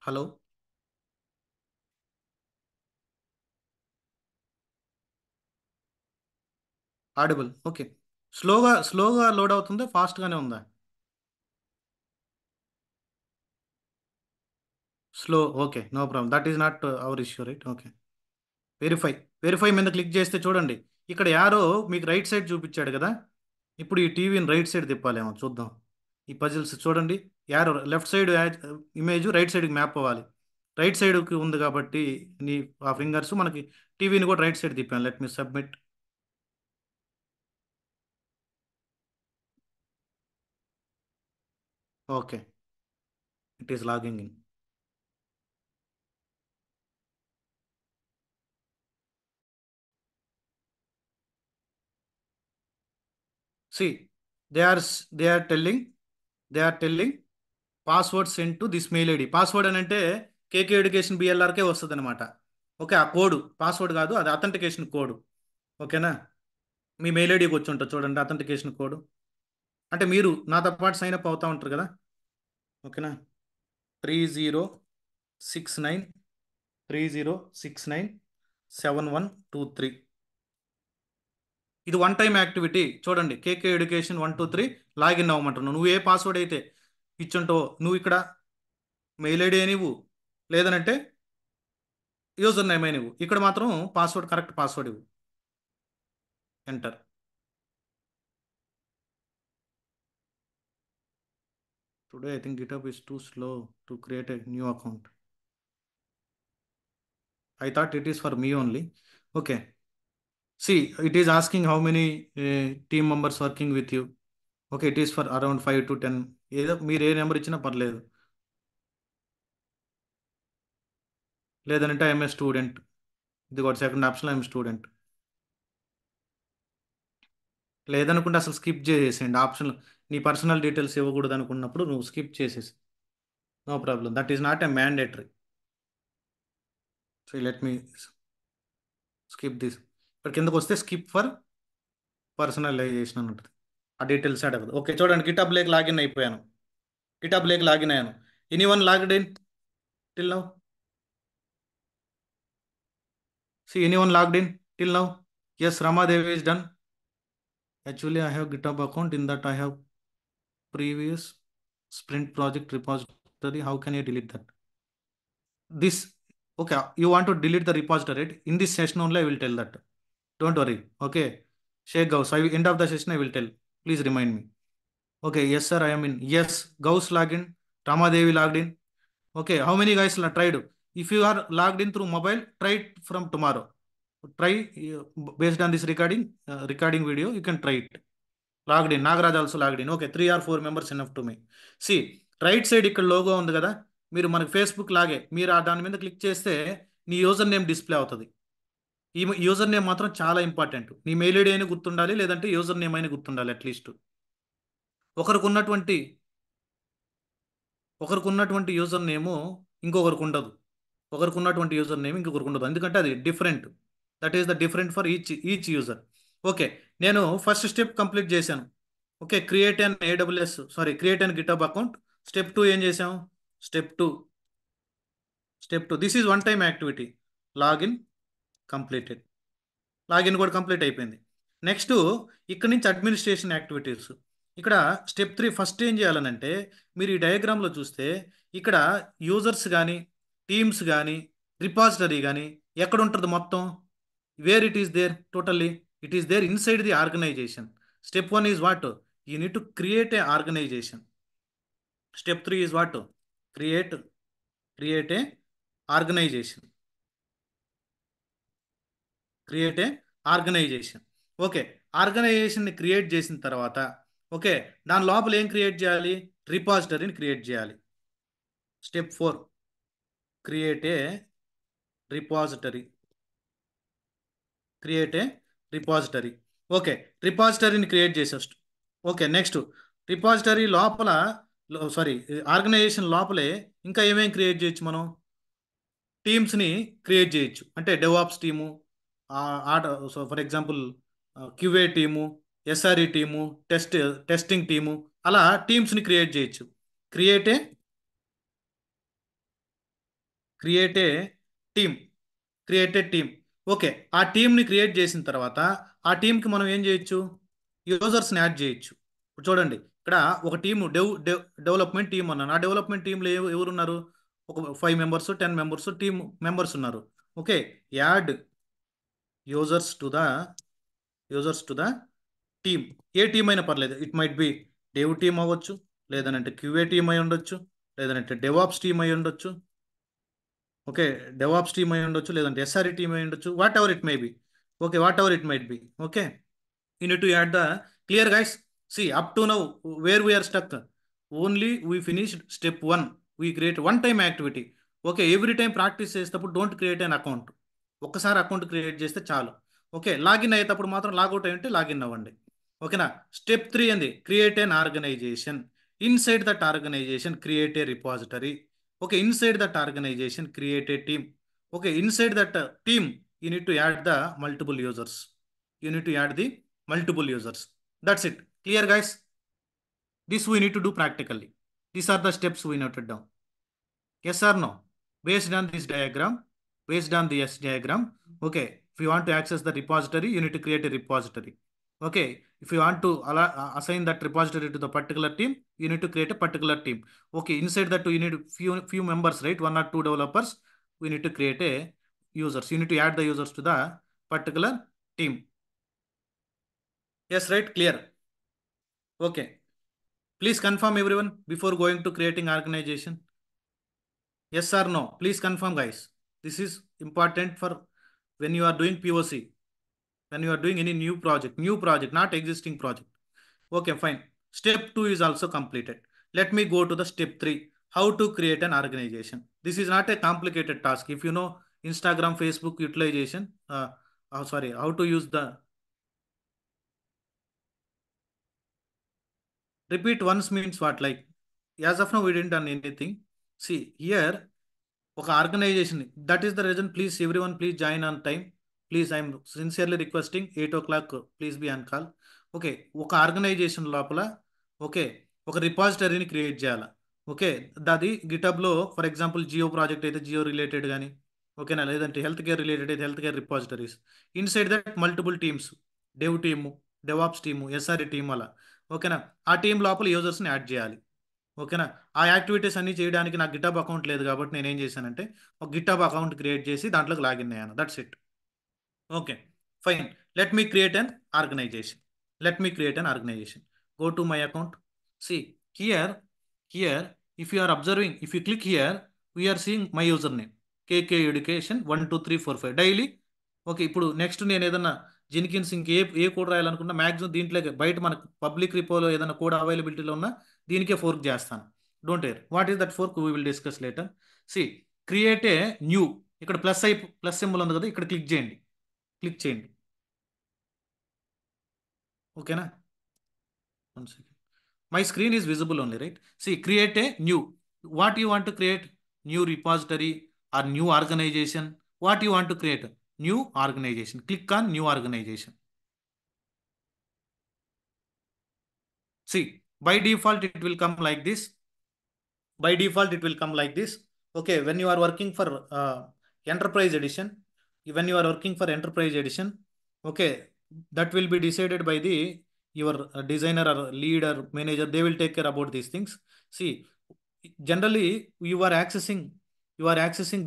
Hello? Audible, okay. స్లోగా లోడ్ అవుతుందా, ఫాస్ట్గానే ఉందా? Slow, okay, no problem. That is not hour issue, right? Okay. Verify, verify మీద క్లిక్ చేస్తే చూడండి, ఇక్కడ యారో మీకు రైట్ సైడ్ చూపించాడు కదా. ఇప్పుడు ఈ టీవీని రైట్ సైడ్ తిప్పాలేమో చూద్దాం. ఈ పజిల్స్ చూడండి, arrow left side image right సైడ్కి మ్యాప్ అవ్వాలి. రైట్ సైడ్కి ఉంది కాబట్టి నీ ఆ ఫింగర్స్ మనకి టీవీని కూడా రైట్ సైడ్ తిప్పాను. Let me submit. Okay, it is logging in. See they are telling password send to this mail ID. Password అని అంటే కేకే ఎడ్యుకేషన్ బిఎల్ఆర్కే వస్తుంది అనమాట. ఓకే, ఆ కోడ్ పాస్వర్డ్ కాదు, అది అథెంటికేషన్ కోడ్. ఓకేనా? మీ మెయిల్ ఐడికి వచ్చి ఉంటుంది చూడండి, అథెంటికేషన్ కోడ్. అంటే మీరు నాతో పాటు సైన్ అప్ అవుతా ఉంటారు కదా. ఓకేనా? 3069 ఇది వన్ టైం యాక్టివిటీ. చూడండి, కేకే ఎడ్యుకేషన్ 123 లాగిన్ అవ్వమంటున్నావు. నువ్వు ఏ పాస్వర్డ్ అయితే ఇచ్చుంటావో నువ్వు ఇక్కడ మెయిల్ ఐడి అని ఇవ్వు, లేదనంటే యూజర్ నేమ్ అని ఇవ్వు. ఇక్కడ మాత్రం పాస్వర్డ్, కరెక్ట్ పాస్వర్డ్ ఇవ్వు. Enter. Today I think get-up is too slow to create a new account. I thought it is for me only. Okay. See, it is asking how many team members working with you. Okay, it is for around 5 to 10. ఏదో మీరు ఏ నెంబర్ ఇచ్చినా పర్లేదు. లేదనంటే ఐఎమ్ ఏ స్టూడెంట్. ఇది కూడా సెకండ్ ఆప్షన్, ఐఎమ్ స్టూడెంట్. లేదనుకుంటే అసలు స్కిప్ చేసేసేయండి ఆప్షన్. నీ పర్సనల్ డీటెయిల్స్ ఇవ్వకూడదు అనుకున్నప్పుడు నువ్వు స్కిప్ చేసేసి. No problem, that is not a mandatory. So let me skip this. ఇక్కడ కిందకు వస్తే స్కిప్ ఫర్ పర్సనలైజేషన్ అని ఉంటుంది. ఆ డీటెయిల్స్ అడగదు. ఓకే, చూడండి, గిటబ్ లేక్ లాగిన్ అయిపోయాను. గిటబ్ లేక్ లాగిన్ అయ్యాను. Anyone logged in till now? See, anyone logged in till now? Yes, Ramadevi is done. Actually, I have GitHub account. In that, I have previous sprint project repository. How can I delete that? This, okay, you want to delete the repository, right? In this session only, I will tell that. Don't worry. Okay. Sheikh Gauss, end of the session, I will tell. Please remind me. Okay, yes, sir, I am in. Yes, Gauss login. Ramadevi logged in. Okay, how many guys tried? If you are logged in through mobile, try it from tomorrow. Try based on this recording video, you can try it. Logged in. Nagaraj also logged in. Okay, 3 or 4 members enough to me. See, right side ఇక్కడ లోగో ఉంది కదా. మీరు మనకి ఫేస్బుక్ లాగే మీరు దాని మీద క్లిక్ చేస్తే నీ యూజర్ నేమ్ డిస్ప్లే అవుతుంది. ఈ యూజర్ నేమ్ మాత్రం చాలా ఇంపార్టెంట్. నీ మెయిల్ ఐడి అయినా గుర్తుండాలి, లేదంటే యూజర్ నేమ్ అయినా గుర్తుండాలి అట్లీస్ట్. ఒకరికి ఉన్నటువంటి ఒకరికి ఉన్నటువంటి యూజర్ నేము ఇంకొకరికి ఉండదు. ఒకరికి ఉన్నటువంటి యూజర్ నేమ్ ఇంకొకరికి ఉండదు, ఎందుకంటే అది different. That is the different for each user. Okay, నేను ఫస్ట్ స్టెప్ కంప్లీట్ చేశాను. Okay, create and GitHub account. Step 2 ఏం చేసాం? Step two step two this is one time activity. Login completed. Login కూడా కంప్లీట్ అయిపోయింది. నెక్స్ట్ ఇక్కడ నుంచి అడ్మినిస్ట్రేషన్ యాక్టివిటీస్. ఇక్కడ స్టెప్ 3 ఫస్ట్ ఏం చేయాలనంటే, మీరు ఈ డయాగ్రామ్లో చూస్తే ఇక్కడ యూజర్స్ కానీ, టీమ్స్ కానీ, రిపాజిటరీ కానీ ఎక్కడ ఉంటుంది మొత్తం? Where it is there totally? It is there inside the organization. Step 1 is what? You need to create a organization. Step 3 is what? Create create a organization. Create a organization. Okay, ఆర్గనైజేషన్ని క్రియేట్ చేసిన తర్వాత ఓకే, దాని లోపల ఏం క్రియేట్ చేయాలి? రిపాజిటరీని క్రియేట్ చేయాలి. Step 4, create a repository. Create a repository. Okay, రిపాజిటరీని క్రియేట్ చేసేస్ట్. ఓకే, నెక్స్ట్ రిపాజిటరీ లోపల, సారీ, ఆర్గనైజేషన్ లోపలే ఇంకా ఏమేమి క్రియేట్ చేయొచ్చు మనం? టీమ్స్ని క్రియేట్ చేయొచ్చు. అంటే డెవాప్స్ టీము, ఆట, so for example QA team, SRE team, testing team, అలా టీమ్స్ని క్రియేట్ చేయొచ్చు. క్రియేటే క్రియేటే టీమ్. Created team. ఓకే, ఆ టీంని క్రియేట్ చేసిన తర్వాత ఆ టీంకి మనం ఏం చేయొచ్చు? యూజర్స్ని యాడ్ చేయొచ్చు. ఇప్పుడు చూడండి, ఇక్కడ ఒక టీము డెవలప్మెంట్ టీం అన్నాను. ఆ డెవలప్మెంట్ టీంలో ఎవరున్నారు? ఒక 5 మెంబర్స్, 10 మెంబర్స్ టీమ్ మెంబర్స్ ఉన్నారు. Okay, add users to the users to the team. A team అయినా పర్లేదు. It might B dev team అవ్వచ్చు, లేదనంటే క్యూఏ టీమ్ అయి ఉండొచ్చు, లేదంటే డెవాప్స్ టీమ్ అయి ఉండొచ్చు. ఓకే, డెవాప్స్ టీమ్ అయి ఉండొచ్చు, లేదంటే ఎస్ఆర్ఈ టీమ్ అయి ఉండొచ్చు. What ever it may be. Okay, what ever it might B. Okay, you need to add the clear guys. See, up to now where we are stuck, only we finished step 1. We create one time activity. Okay, every time practice చేసేటప్పుడు డోంట్ క్రియేట్ అన్ అకౌంట్. ఒక్కసారి అకౌంట్ క్రియేట్ చేస్తే చాలు. ఓకే, లాగిన్ అయ్యేటప్పుడు మాత్రం లాగౌట్ అయ్యి ఉంటే లాగిన్ అవ్వండి. ఓకేనా? స్టెప్ 3 అండి, create an organization. Inside that organization create a repository. Okay, inside that organization create a team. Okay, inside that team you need to add the multiple users. You need to add the multiple users. That's it. Clear guys? This we need to do practically. These are the steps we noted down. Yes or no? Based on this diagram, based on this diagram, okay, if you want to access the repository, you need to create a repository. Okay, if you want to assign that repository to the particular team, you need to create a particular team. Okay, inside that you need few members, right? 1 or 2 developers. We need to create a users. You need to add the users to the particular team. Yes, right? Clear? Okay. Please confirm everyone before going to creating organization. Yes or no? Please confirm guys. This is important for when you are doing POC, when you are doing any new project, not existing project. Okay, fine. Step 2 is also completed. Let me go to the step 3. How to create an organization. This is not a complicated task. If you know Instagram, Facebook utilization, how to use the repeat once means what? Like, as of now, we didn't done anything. See, here, ఒక organization, that is the reason. Please everyone, please join on time. Please, I'm sincerely requesting 8 o'clock please be on call. Okay, ఒక ఆర్గనైజేషన్ లోపల ఓకే ఒక రిపాజిటరీని క్రియేట్ చేయాలి. ఓకే, అది గిటబ్లో ఫర్ ఎగ్జాంపుల్ జియో ప్రాజెక్ట్ అయితే జియో రిలేటెడ్ కానీ, ఓకేనా, లేదంటే హెల్త్ కేర్ రిలేటెడ్ అయితే health care repositories. Inside that multiple teams, dev team, DevOps team, SRE team, అలా. ఓకేనా, ఆ టీం లోపల యూజర్స్ని యాడ్ చేయాలి. ఓకేనా, ఆ యాక్టివిటీస్ అన్ని చేయడానికి నాకు గిటాబ్ అకౌంట్ లేదు కాబట్టి నేను ఏం చేశానంటే ఒక గిటాబ్ అకౌంట్ క్రియేట్ చేసి దాంట్లోకి లాగిన్ అయ్యాను. That's it. Okay, fine. Let me create an organization. Let me create an organization. Go to my account. See, here, if you are observing, if you click here, we are seeing my username, KK Education 12345 daily. Okay, ఇప్పుడు నెక్స్ట్ నేను ఏదన్నా జెన్కిన్స్ ఏ కోడ్ రాయాలనుకున్నా మ్యాక్సిమం దీంట్లోకి, బయట మనకు పబ్లిక్ రిపోలో ఏదైనా కోడ్ అవైలబిలిటీలో ఉన్నా దీనికే ఫోర్క్ చేస్తాను. Don't worry what is that fork, we will discuss later. See, create a new. ఇక్కడ ప్లస్ సింబల్ ఉంది కదా, ఇక్కడ క్లిక్ చేయండి. ఓకేనా? One second. My screen is visible only, right? See, create a new. What you want to create? New repository or new organization? What you want to create? New organization. Click on new organization. See, by default, it will come like this. Okay, when you are working for enterprise edition, okay, that will be decided by your designer or lead or manager. They will take care about these things. See, generally you are accessing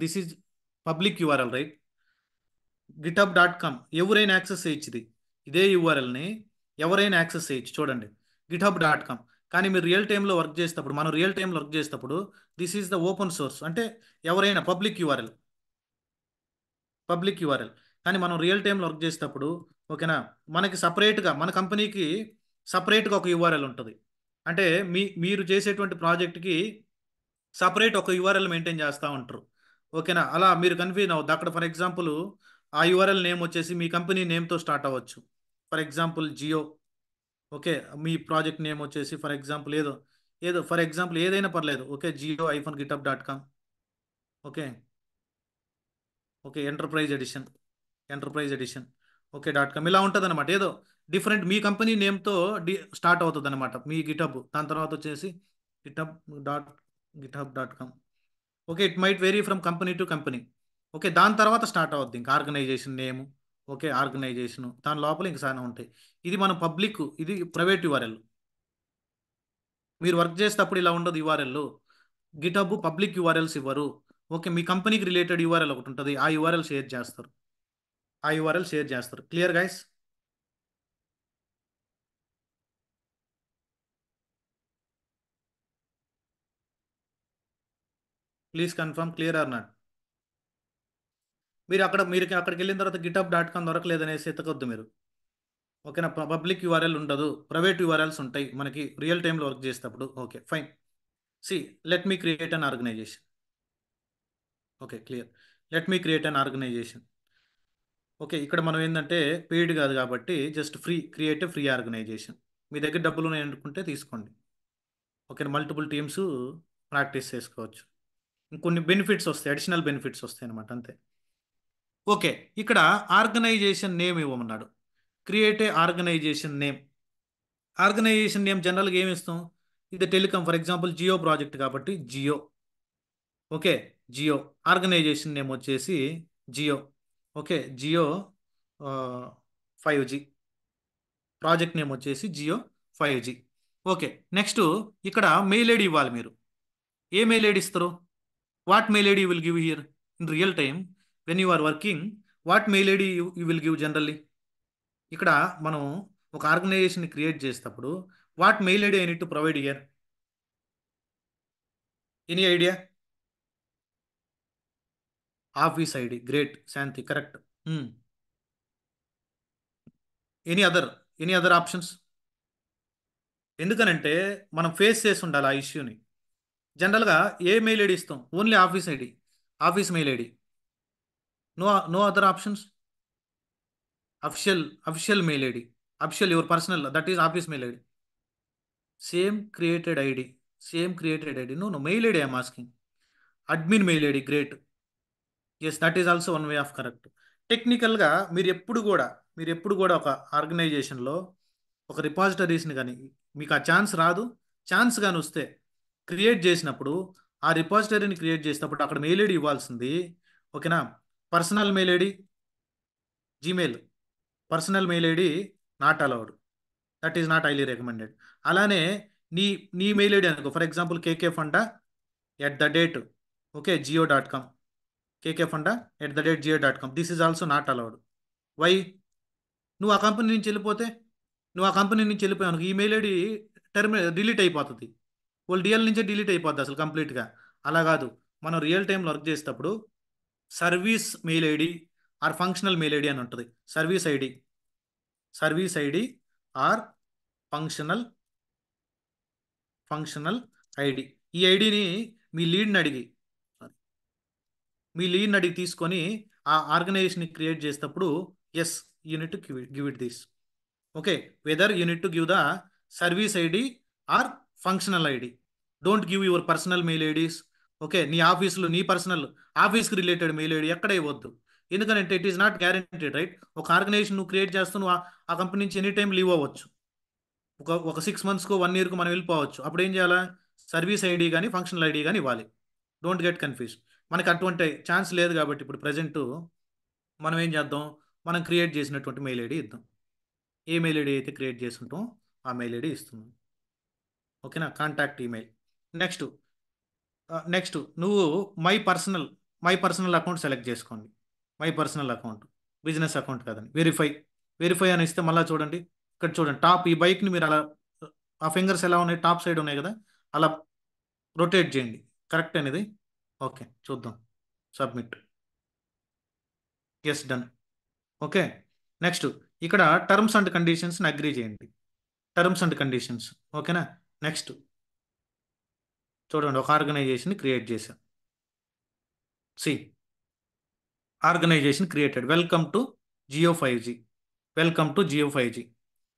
this is public URL, right? గిటబ్.కామ్ ఎవరైనా యాక్సెస్ చేయొచ్చు ఇది. ఇదే యూఆర్ఎల్ని ఎవరైనా యాక్సెస్ చేయొచ్చు. చూడండి, గిటబ్.కామ్. కానీ మీరు రియల్ టైంలో వర్క్ చేసేటప్పుడు, మనం రియల్ టైంలో వర్క్ చేసేటప్పుడు this is the open source, అంటే ఎవరైనా పబ్లిక్ యూఆర్ఎల్. కానీ మనం రియల్ టైంలో వర్క్ చేసేటప్పుడు, ఓకేనా, మనకి సపరేట్గా మన కంపెనీకి సపరేట్గా ఒక యూఆర్ఎల్ ఉంటుంది. అంటే మీరు చేసేటువంటి ప్రాజెక్ట్కి సపరేట్ ఒక యూఆర్ఎల్ మెయింటైన్ చేస్తూ ఉంటారు. ఓకేనా, అలా మీరు కన్ఫ్యూజ్ అవ్వద్దు. అక్కడ ఫర్ ఎగ్జాంపుల్ ఆ యూఆర్ఎల్ నేమ్ వచ్చేసి మీ కంపెనీ నేమ్తో స్టార్ట్ అవ్వచ్చు. For example Jio. ఓకే, మీ ప్రాజెక్ట్ నేమ్ వచ్చేసి ఫర్ ఎగ్జాంపుల్ ఏదో ఏదో ఫర్ ఎగ్జాంపుల్ ఏదైనా పర్లేదు. ఓకే, జియో-గిటబ్.కామ్. Okay, okay, enterprise edition. Okay, .dot com ఇలా ఉంటుంది అనమాట. ఏదో డిఫరెంట్ మీ కంపెనీ నేమ్తో స్టార్ట్ అవుతుంది అనమాట మీ గిటబ్. దాని తర్వాత వచ్చేసి GitHub dot GitHub dot com. Okay, it might vary from company to company. Okay, దాని తర్వాత స్టార్ట్ అవుద్ది ఇంకా ఆర్గనైజేషన్ నేమ్. ఓకే, ఆర్గనైజేషన్ దాని లోపల ఇంకా చాలా ఉంటాయి. ఇది మన పబ్లిక్, ఇది ప్రైవేట్ యూఆర్ఎల్. మీరు వర్క్ చేసేటప్పుడు ఇలా ఉండదు యూఆర్ఎల్. గిటబ్ పబ్లిక్ యూఆర్ఎల్స్ ఇవ్వరు. ఓకే, మీ కంపెనీకి రిలేటెడ్ యూఆర్ఎల్ ఒకటి ఉంటుంది, ఆ యూఆర్ఎల్ షేర్ చేస్తారు. Clear guys? Please confirm clear or not. మీరు అక్కడికి వెళ్ళిన తర్వాత గిటబ్.కామ్ దొరకలేదనేసి ఎత్తకొద్దు మీరు. ఓకేనా, పబ్లిక్ యూఆర్ఎల్ ఉండదు, ప్రైవేట్ యూఆర్ఎల్స్ ఉంటాయి మనకి రియల్ టైంలో వర్క్ చేసేటప్పుడు. Okay fine. See, let me create an organization. Okay, clear. Let me create an organization. Okay, ఇక్కడ మనం ఏంటంటే పెయిడ్ కాదు కాబట్టి జస్ట్ ఫ్రీ ఆర్గనైజేషన్. మీ దగ్గర డబ్బులు ఉన్నాయి అనుకుంటే తీసుకోండి. ఓకే, మల్టిపుల్ టీమ్స్ ప్రాక్టీస్ చేసుకోవచ్చు. ఇంకొన్ని బెనిఫిట్స్ వస్తాయి, అడిషనల్ బెనిఫిట్స్ వస్తాయి అనమాట, అంతే. ఓకే, ఇక్కడ ఆర్గనైజేషన్ నేమ్ ఇవ్వమన్నాడు. Create a organisation name. Organisation name జనరల్గా ఏమి ఇస్తాం? ఇది telecom, for example Jio project కాబట్టి Jio. Okay, Jio. Organisation name వచ్చేసి Jio. Okay, Jio 5G. Project name వచ్చేసి జియో 5G. ఓకే, నెక్స్ట్ ఇక్కడ మెయిల్ ఐడి ఇవ్వాలి మీరు. ఏ మెయిల్ ఐడి ఇస్తారు? What mail ID will give here in real time when you are working? What mail ID you will give generally? ఇక్కడ మనం ఒక ఆర్గనైజేషన్ క్రియేట్ చేసేటప్పుడు what mail ID I need to provide here? Any idea? Office ID. Great Shanti, correct. Any other options? ఎందుకనంటే మనం ఫేస్ చేసి ఉండాలి ఆ ఇష్యూని. జనరల్గా ఏ మెయిల్ ఐడి ఇస్తాం? Only office ID, office mail ID. No other options. Official mail ID, official your personal, that is office mail ID. Same created ID, no mail ID I'm asking. Admin mail ID. Great. Yes, that is also one way of correct. టెక్నికల్గా మీరు ఎప్పుడు కూడా ఒక ఆర్గనైజేషన్లో ఒక రిపాజిటరీస్ని కానీ, మీకు ఆ ఛాన్స్ రాదు. ఛాన్స్ కానీ వస్తే క్రియేట్ చేసినప్పుడు, ఆ రిపాజిటరీని క్రియేట్ చేసినప్పుడు అక్కడ మెయిల్ ఐడి ఇవ్వాల్సింది. ఓకేనా, personal mail ID, Gmail. Personal mail ID not allowed, that is not highly recommended. అలానే నీ నీ మెయిల్ ఐడి అనుకో, for example KK Funda@, okay, జియో.కామ్. KK Funda@జియో.కామ్. This is also not allowed. Why? నువ్వు ఆ కంపెనీ నుంచి వెళ్ళిపోతే, నువ్వు ఆ కంపెనీ నుంచి వెళ్ళిపోయావు, ఈమెయిల్ ఐడి డిలీట్ అయిపోతుంది. వాళ్ళు డిఎల్ నుంచే డిలీట్ అయిపోద్ది అసలు కంప్లీట్గా. అలా కాదు, మనం రియల్ టైంలో వర్క్ చేసేటప్పుడు service mail ID or functional mail ID అని ఉంటుంది. Service ID or functional functional ID. ఈ ఐడిని మీ లీడ్ని అడిగి తీసుకొని ఆ ఆర్గనైజేషన్ క్రియేట్ చేసేటప్పుడు yes, you need give it this. Okay, whether you need to give the service ID or functional ID. Don't give your personal mail IDs. Okay, నీ ఆఫీస్లో నీ పర్సనల్ ఆఫీస్కి రిలేటెడ్ మెయిల్ ఐడి ఎక్కడ ఇవ్వద్దు. ఎందుకంటే it is not guaranteed, right? ఒక ఆర్గనైజేషన్ నువ్వు క్రియేట్ చేస్తూ నువ్వు ఆ కంపెనీ నుంచి ఎనీ టైం లీవ్ అవ్వచ్చు. ఒక 6 monthsకు 1 yearకు మనం వెళ్ళిపోవచ్చు. అప్పుడు ఏం చేయాలా? సర్వీస్ ఐడి కానీ ఫంక్షనల్ ఐడి కానీ ఇవ్వాలి. Don't get confuse. మనకి అటువంటి ఛాన్స్ లేదు కాబట్టి ఇప్పుడు ప్రజెంట్ మనం ఏం చేద్దాం? మనం క్రియేట్ చేసినటువంటి మెయిల్ ఐడి ఇద్దాం. ఏ మెయిల్ ఐడి అయితే క్రియేట్ చేసుకుంటాం ఆ మెయిల్ ఐడి ఇస్తున్నాం. ఓకేనా, కాంటాక్ట్ ఈమెయిల్. నెక్స్ట్ నెక్స్ట్ నువ్వు మై పర్సనల్ అకౌంట్ సెలెక్ట్ చేసుకోండి. My personal account. Business account కాదండి. వెరిఫై. వెరిఫై అని ఇస్తే మళ్ళీ చూడండి, ఇక్కడ చూడండి టాప్ ఈ బైక్ని మీరు అలా ఆ ఫింగర్స్ ఎలా ఉన్నాయి, టాప్ సైడ్ ఉన్నాయి కదా, అలా రొటేట్ చేయండి. కరెక్ట్ అనేది. ఓకే చూద్దాం. Submit. Yes done. Okay. Next ఇక్కడ టర్మ్స్ అండ్ కండిషన్స్ని అగ్రీ చేయండి. Terms and conditions. ఓకేనా. నెక్స్ట్ చూడండి, ఒక ఆర్గనైజేషన్ క్రియేట్ చేశాం. See organization created. Welcome to Jio 5G. Welcome to Jio 5G.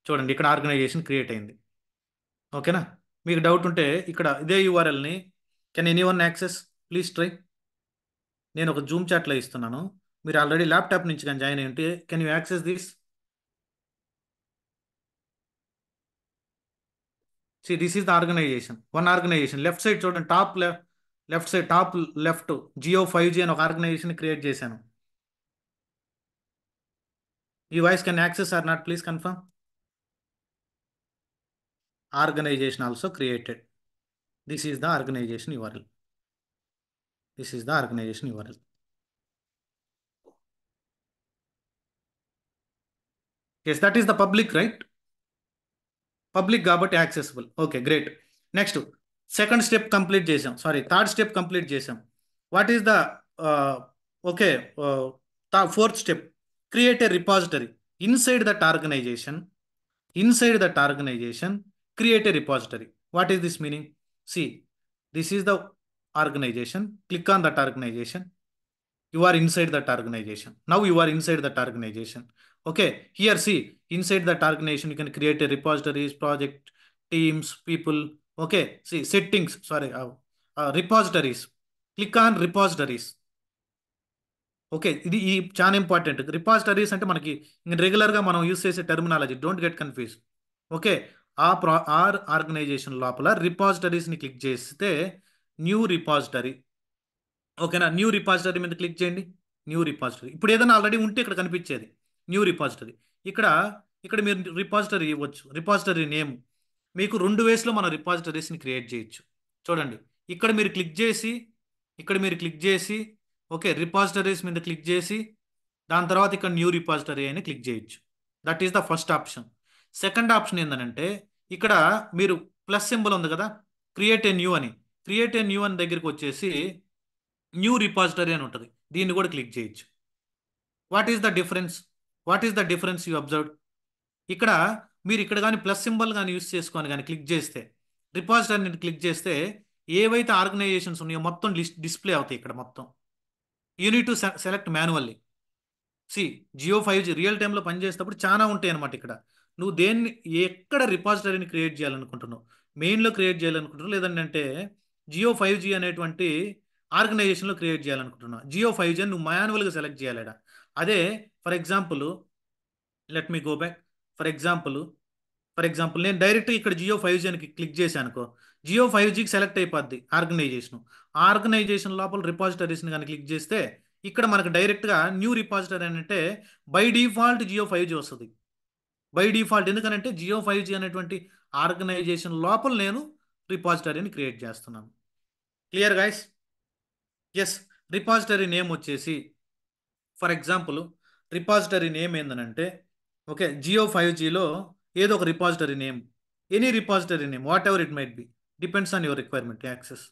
చూడండి ఇక్కడ ఆర్గనైజేషన్ క్రియేట్ అయింది. ఓకేనా. మీకు డౌట్ ఉంటే ఇక్కడ ఇదే యూఆర్ఎల్ని can any one access, please try. నేను ఒక జూమ్ చాట్లో ఇస్తున్నాను. మీరు ఆల్రెడీ ల్యాప్టాప్ నుంచి కానీ జాయిన్ అయ్యి ఉంటే can you access this. See this is the organisation. One organisation left side చూడండి, top left side top left Jio 5G అని ఒక ఆర్గనైజేషన్ క్రియేట్ చేశాను. ఈ వాయిస్ can access or not, please confirm. Organization also created. This is the organization URL. This is the organization URL. Yes, that is the public, right? Public కాబట్టి accessible. Okay great. Next second step complete చేసాం, సారీ థర్డ్ స్టెప్ కంప్లీట్ చేసాం. What is the okay fourth step? Create a repository inside that organization. Inside that organization, create a repository. What is this meaning? See, this is the organization. Click on that organization. You are inside that organization. Now you are inside that organization. Okay, here see, inside that organization you can create a repositories, project, teams, people. Okay, see settings, sorry, repositories. Click on repositories. Okay, ఇది ఈ చాలా ఇంపార్టెంట్. రిపాజిటరీస్ అంటే మనకి రెగ్యులర్గా మనం యూస్ చేసే terminology, don't get confuse. Okay, organization లోపల రిపాజిటరీస్ని క్లిక్ చేస్తే న్యూ రిపాజిటరీ. ఓకేనా, న్యూ రిపాజిటరీ మీద క్లిక్ చేయండి. New repository. ఇప్పుడు ఏదైనా ఆల్రెడీ ఉంటే ఇక్కడ కనిపించేది న్యూ రిపాజిటరీ. ఇక్కడ ఇక్కడ మీరు రిపాజిటరీ ఇవ్వచ్చు. రిపాజిటరీ నేమ్ మీకు రెండు వేస్లో మనం రిపాజిటరీస్ని క్రియేట్ చేయొచ్చు. చూడండి, ఇక్కడ మీరు క్లిక్ చేసి, ఇక్కడ మీరు క్లిక్ చేసి, ఓకే రిపాజిటరీస్ మీద క్లిక్ చేసి దాని తర్వాత ఇక్కడ న్యూ రిపాజిటరీ అని క్లిక్ చేయొచ్చు. That is the first option. Second option ఏంటంటే ఇక్కడ మీరు ప్లస్ సింబల్ ఉంది కదా, క్రియేట్ ఏ న్యూ అని. క్రియేట్ ఏ న్యూ అని దగ్గరికి వచ్చేసి న్యూ రిపాజిటరీ అని ఉంటుంది, దీన్ని కూడా క్లిక్ చేయొచ్చు. What is the difference? What is the difference you observe? ఇక్కడ మీరు ఇక్కడ కానీ ప్లస్ సింబల్ కానీ యూస్ చేసుకొని కానీ క్లిక్ చేస్తే, రిపాజిటరీని క్లిక్ చేస్తే ఏవైతే ఆర్గనైజేషన్స్ ఉన్నాయో మొత్తం డిస్ప్లే అవుతాయి ఇక్కడ మొత్తం. You need to select manually. See Jio 5G real టైంలో పనిచేసేటప్పుడు చాలా ఉంటాయి అనమాట. ఇక్కడ నువ్వు దేన్ని ఎక్కడ రిపాజిటరీని క్రియేట్ చేయాలనుకుంటున్నావు, మెయిన్లో క్రియేట్ చేయాలనుకుంటున్నావు, లేదంటే జియో 5G అనేటువంటి ఆర్గనైజేషన్లో క్రియేట్ చేయాలనుకుంటున్నావు. జియో 5G అని నువ్వు మాన్యువల్గా సెలెక్ట్ చేయాలడా. అదే for example let me go back. For example నేను డైరెక్ట్ ఇక్కడ జియో 5G అని క్లిక్ చేశాను అనుకో, జియో 5Gకి సెలెక్ట్ అయిపోద్ది ఆర్గనైజేషన్. ఆర్గనైజేషన్ లోపల రిపాజిటరీస్ని కానీ క్లిక్ చేస్తే ఇక్కడ మనకు డైరెక్ట్గా న్యూ రిపాజిటరీ అని అంటే బై డిఫాల్ట్ జియో 5G వస్తుంది. బై డిఫాల్ట్, ఎందుకనంటే జియో 5G అనేటువంటి ఆర్గనైజేషన్ లోపల నేను రిపాజిటరీని క్రియేట్ చేస్తున్నాను. Clear guys? Yes. Repository name వచ్చేసి ఫర్ ఎగ్జాంపుల్ రిపాజిటరీ నేమ్ ఏందనంటే ఓకే జియో 5Gలో ఏదో ఒక repository name, any repository name, whatever it might be, depends on your requirement. Access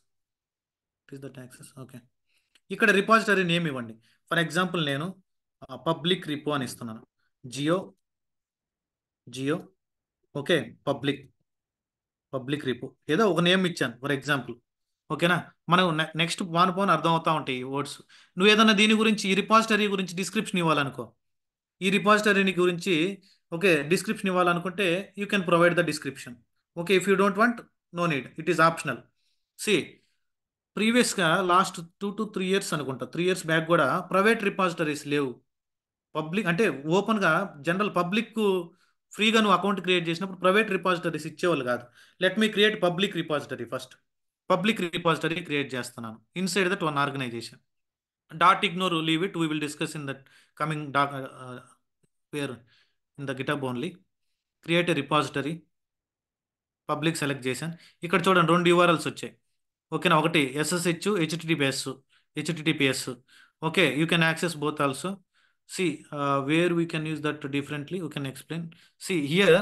is that access. Okay, ఇక్కడ రిపాజిటరీ నేమ్ ఇవ్వండి. ఫర్ ఎగ్జాంపుల్ నేను పబ్లిక్ రిపో అని ఇస్తున్నాను. Jio Jio okay public repo ఏదో ఒక నేమ్ ఇచ్చాను ఫర్ ఎగ్జాంపుల్. ఓకేనా, మనం నెక్స్ట్ పోను అర్థం అవుతా ఉంటాయి ఈ వర్డ్స్. నువ్వు ఏదైనా దీని గురించి ఈ రిపాజిటరీ గురించి డిస్క్రిప్షన్ ఇవ్వాలనుకో, ఈ రిపాజిటరీని గురించి ఓకే డిస్క్రిప్షన్ ఇవ్వాలనుకుంటే you can provide the description. Okay, if you don't want no need, it is optional. See ప్రీవియస్గా లాస్ట్ 2 to 3 years అనుకుంటా, 3 years బ్యాక్ కూడా ప్రైవేట్ రిపాజిటరీస్ లేవు. పబ్లిక్ అంటే ఓపెన్గా జనరల్ పబ్లిక్ ఫ్రీగా నువ్వు అకౌంట్ క్రియేట్ చేసినప్పుడు ప్రైవేట్ రిపాజిటరీస్ ఇచ్చేవాళ్ళు కాదు. Let me create public repository first. Public repository create చేస్తున్నాను inside that one organisation. Dot ignore, leave it, we will discuss in that coming wear in the GitHub only. Create a repository, public select చేశాను. ఇక్కడ చూడండి 2 URLs వచ్చాయి. ఓకేనా, ఒకటి SSH, HTTPS. Okay, you can access both also. See, where we can use that differently, we can explain. See, here,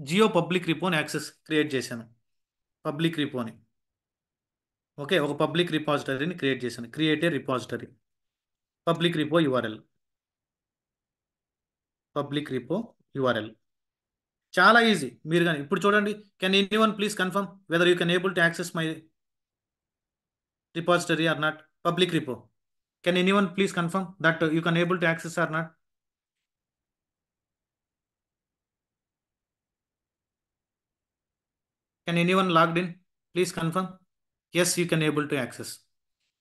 Geo public repo ని యాక్సెస్ క్రియేట్ చేశాను. పబ్లిక్ రిపోని. ఓకే, ఒక పబ్లిక్ రిపాజిటరీని క్రియేట్ చేశాను. Create a repository. Public repo URL. Public repo URL. చాలా ఈజీ. మీరు కానీ ఇప్పుడు చూడండి, can any one please confirm whether you can able to access my repository or not? Public repo. Can any one please confirm that you can able to access or not? Can any one logged in? Please confirm. Yes, you can able to access.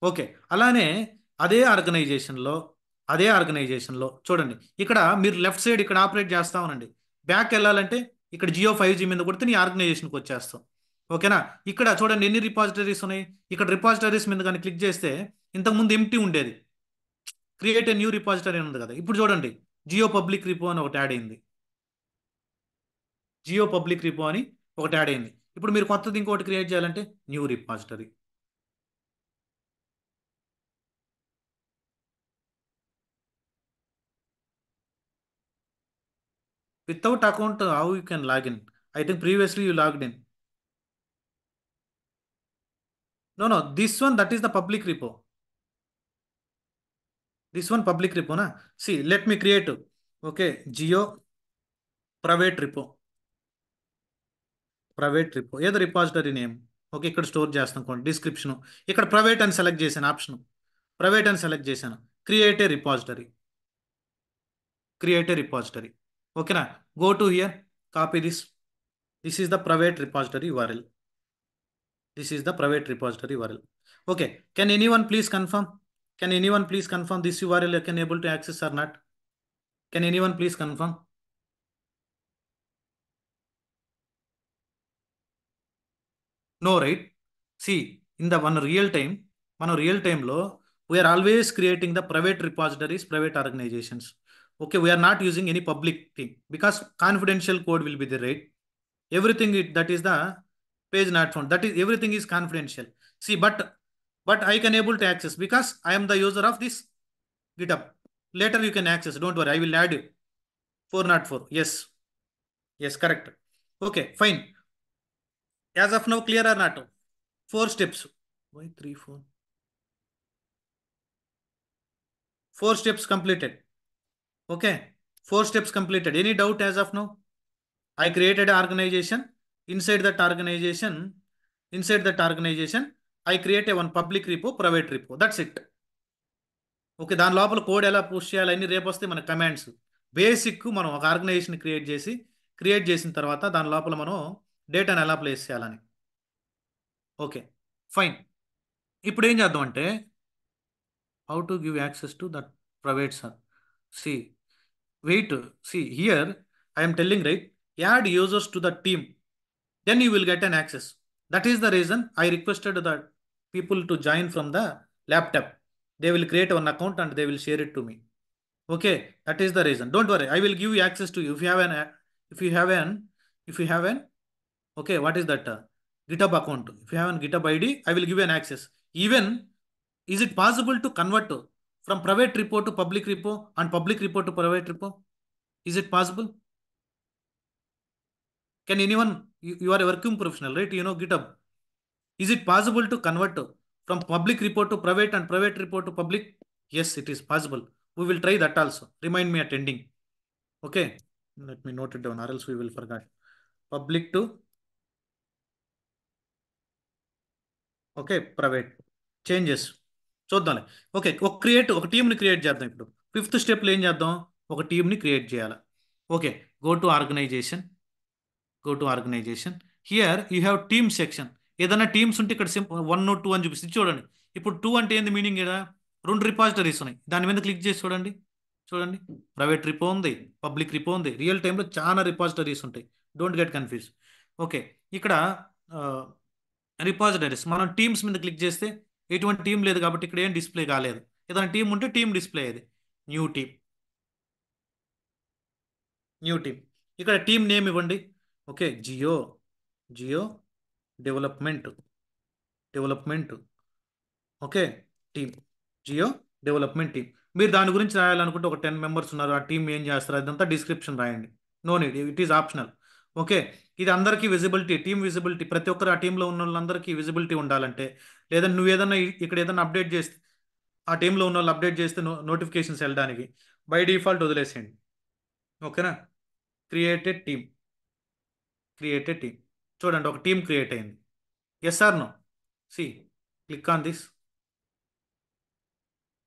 Okay, అలానే అదే ఆర్గనైజేషన్లో చూడండి, ఇక్కడ మీరు లెఫ్ట్ సైడ్ ఇక్కడ ఆపరేట్ చేస్తా ఉనండి. బ్యాక్ వెళ్ళాలంటే ఇక్కడ జియో 5G మీద కొడితే నీ ఆర్గనైజేషన్కి వచ్చేస్తాం. ఓకేనా? ఇక్కడ చూడండి ఎన్ని రిపాజిటరీస్ ఉన్నాయి. ఇక్కడ రిపాజిటరీస్ మీద కానీ క్లిక్ చేస్తే ఇంతకుముందు ఎంటీ ఉండేది. క్రియేట్ ఏ న్యూ రిపాజిటరీ ఉంది కదా. ఇప్పుడు చూడండి జియో పబ్లిక్ రిపో అని ఒకటి యాడ్ అయింది. జియో పబ్లిక్ రిపో అని ఒకటి యాడ్ అయింది. ఇప్పుడు మీరు కొత్తది ఇంకోటి క్రియేట్ చేయాలంటే new repository. Without account, how you can log in? I think previously you logged in. No, this one, that is the public repo. This one public repo na. See, let me create. Okay, Geo private repo. ఏదో రిపాజిటరీ నేమ్. ఓకే, ఇక్కడ స్టోర్ చేస్తాను. డిస్క్రిప్షన్ ఇక్కడ ప్రైవేట్ అని సెలెక్ట్ చేశాను. ఆప్షన్ ప్రైవేట్ అని సెలెక్ట్ చేశాను. Create a repository. ఓకేనా? Go to here, copy this. This is the private repository URL. Okay, can anyone please confirm? This URL I can able to access or not? Can anyone please confirm? No, right? See, in the one real time లో we are always creating the private repositories, private organizations. Okay, we are not using any public thing because confidential code will be there, right? Everything that is the page not found, that is everything is confidential. See, but I can able to access because I am the user of this GitHub. Later you can access, don't worry, I will add you. 404. Yes, correct. Okay, fine. As of now, clear or not? 4 steps. Why 3 4? 4 steps completed. Okay, 4 steps completed. Any doubt as of now? I created an organization. Inside that organization, I create one public repo, private repo. That's it. Okay, దాని లోపల కోడ్ ఎలా పుష్ చేయాలని రేపు వస్తే మన కమాండ్స్. బేసిక్ మనం ఒక ఆర్గనైజేషన్ క్రియేట్ చేసిన తర్వాత దాని లోపల మనం డేటాను ఎలా ప్లేస్ చేయాలని. Okay, fine. ఇప్పుడు ఏం చేద్దాం అంటే how to give access to that private sir. See wait, see here I'm telling right, add users to the team, then you will get an access. That is the reason I requested the people to join from the laptop. They will create one account and they will share it to me. Okay, that is the reason. Don't worry, I will give you access to you. If you have an okay, what is that? GitHub account. If you have an GitHub ID, I will give you an access. Even, is it possible to convert from private repo to public repo and public repo to private repo? Is it possible? Can anyone, you are a working professional, right? You know GitHub. Is it possible to convert from public repo to private and private repo to public? Yes, it is possible. We will try that also. Remind me at ending. Okay, let me note it down or else we will forget. Public to okay, private changes చూద్దాంలే. ఓకే, ఒక టీంని క్రియేట్ చేద్దాం. ఇప్పుడు 5th స్టెప్లో ఏం చేద్దాం? ఒక టీంని క్రియేట్ చేయాలి. Okay, go to organization. Here you have team section. ఏదైనా టీమ్స్ ఉంటే ఇక్కడ 1 2 అని చూపిస్తుంది. చూడండి, ఇప్పుడు 2 అంటే ఏంది మీనింగ్? ఇక్కడ 2 రిపాజిటరీస్ ఉన్నాయి. దాని మీద క్లిక్ చేసి చూడండి. ప్రైవేట్ రిపో ఉంది, పబ్లిక్ రిపో ఉంది. రియల్ టైంలో చాలా రిపాజిటరీస్ ఉంటాయి. Don't get confuse. ఓకే, ఇక్కడ రిపాజిటరీస్, మనం టీమ్స్ మీద క్లిక్ చేస్తే ఎటువంటి టీం లేదు కాబట్టి ఇక్కడ ఏం డిస్ప్లే కాలేదు. ఏదైనా టీం ఉంటే టీం డిస్ప్లే అయ్యేది. New team. ఇక్కడ టీం నేమ్ ఇవ్వండి. Okay, Jio development. Okay, team Jio development team. మీరు దాని గురించి రాయాలనుకుంటే ఒక 10 మెంబర్స్ ఉన్నారు, ఆ టీం ఏం చేస్తారు అదంతా డిస్క్రిప్షన్ రాయండి. No need, it is optional. Okay. ఇది అందరికీ విజిబిలిటీ, టీమ్ విజిబిలిటీ, ప్రతి ఒక్కరు ఆ టీంలో ఉన్న వాళ్ళందరికీ విజిబిలిటీ ఉండాలంటే, లేదా నువ్వు ఏదన్నా ఇక్కడ ఏదైనా అప్డేట్ చేస్తే, ఆ టీంలో ఉన్న వాళ్ళు అప్డేట్ చేస్తే నోటిఫికేషన్స్ వెళ్ళడానికి బై డిఫాల్ట్ వదిలేసేయండి. ఓకేనా. Created team, created team. చూడండి ఒక టీం క్రియేట్ అయింది. Yes or no? See, click on this.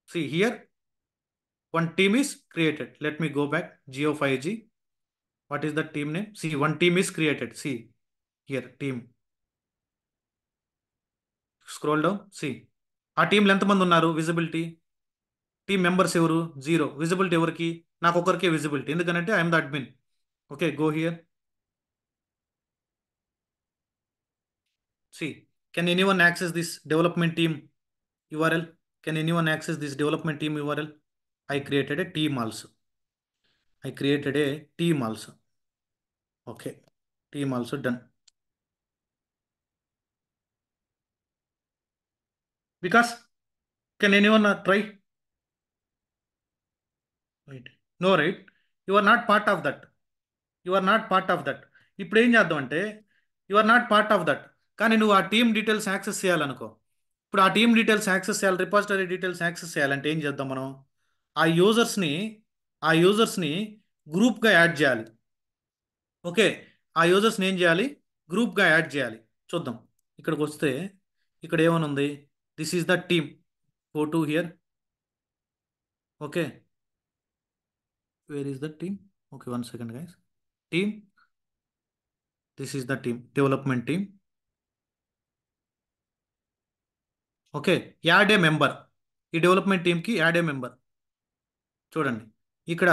See here, one team is created. Let me go back. Geo 5G. What is the team name? See, one team is created. See here, team. Scroll down. See. ఆ టీంలో ఎంతమంది ఉన్నారు? విజిబిలిటీ. టీం మెంబర్స్ ఎవరు? జీరో. విజిబిలిటీ ఎవరికి? నాకు ఒకరికే విజిబిలిటీ, ఎందుకంటే I'm the admin. Okay, go here. See, can anyone access this development team URL? Can anyone access this development team URL? I created a team also. I created a team also. Okay, team also done. Because can anyone try? Right. No, right? You are not part of that. You are not part of that. ఇప్పుడు ఏం చేద్దాం అంటే, you are not part of that, కానీ నువ్వు ఆ టీమ్ డీటెయిల్స్ యాక్సెస్ చేయాలనుకో. ఇప్పుడు ఆ టీమ్ డీటెయిల్స్ యాక్సెస్ చేయాలి, రిపాజిటరీ డీటెయిల్స్ యాక్సెస్ చేయాలంటే ఏం చేద్దాం మనం? ఆ యూజర్స్ని ఆ యూజర్స్ని గ్రూప్గా యాడ్ చేయాలి. ఓకే. ఆ యూజర్స్ని ఏం చేయాలి? గ్రూప్గా యాడ్ చేయాలి. చూద్దాం. ఇక్కడికి వస్తే ఇక్కడ ఏమని ఉంది? This is the team. Go to here. Okay. Where is the team? Okay, 1 second guys. Team, this is the team, development team. Okay. Add a member. ఈ డెవలప్మెంట్ టీమ్కి యాడ్ ఏ మెంబర్. చూడండి ఇక్కడ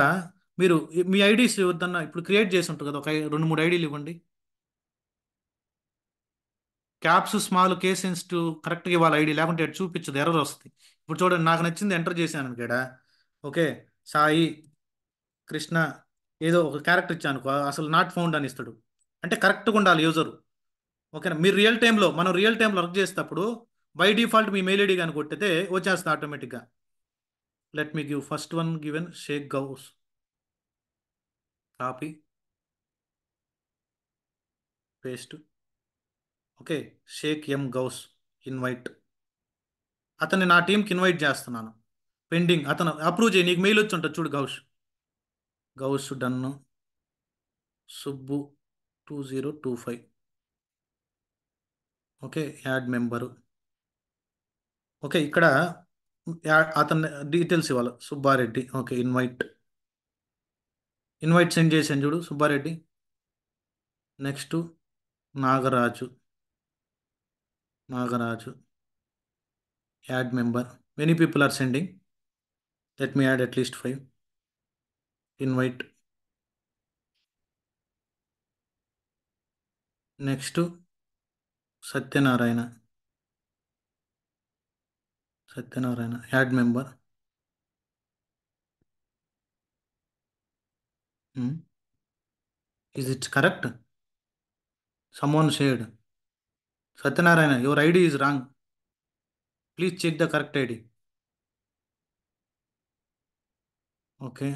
మీరు మీ ఐడీస్ వద్దన్న ఇప్పుడు క్రియేట్ చేసి ఉంటుంది కదా, ఒక 2 3 ఐడీలు ఇవ్వండి. క్యాప్స్ స్మాల్ కేస్ సెన్సిటివ్ కరెక్ట్గా ఇవ్వాలి ఐడి, లేకుంటే ఎటు చూపించదు, ఎర్రర్ వస్తుంది. ఇప్పుడు చూడండి, నాకు నచ్చింది ఎంటర్ చేశాను ఇక్కడ. ఓకే. సాయి కృష్ణ ఏదో ఒక క్యారెక్టర్ ఇచ్చాను అనుకో, అసలు నాట్ ఫౌండ్ అని ఇస్తాడు. అంటే కరెక్ట్గా ఉండాలి యూజరు. ఓకేనా. మీరు మనం రియల్ టైంలో వర్క్ చేసేటప్పుడు బై డిఫాల్ట్ మీ మెయిల్ ఐడి కానీ కొట్టితే వచ్చేస్తుంది ఆటోమేటిక్గా. Let me give first one given Shaik Ghouse. Copy, paste. Okay. Shaik M Ghouse, invite. అతన్ని నా టీంకి ఇన్వైట్ చేస్తున్నాను. పెండింగ్, అతను అప్రూవ్ చేయి. నీకు మెయిల్ వచ్చి ఉంటుంది చూడు. Ghouse, Ghouse done. Subbu 2025. Okay, add member. Okay, ఇక్కడ అతని డీటెయిల్స్ ఇవ్వాలి. Subbareddy. Okay, invite. Invite send చేసాను చూడు, Subbareddy. Next Nagaraju. Nagaraju add member. Many people are sending. Let me add at least 5. Invite. Next Satyanarayana. Satyanarayana add member. Is it's correct? Someone shared. Satyanarayana, your ID is wrong. Please check the correct ID. Okay.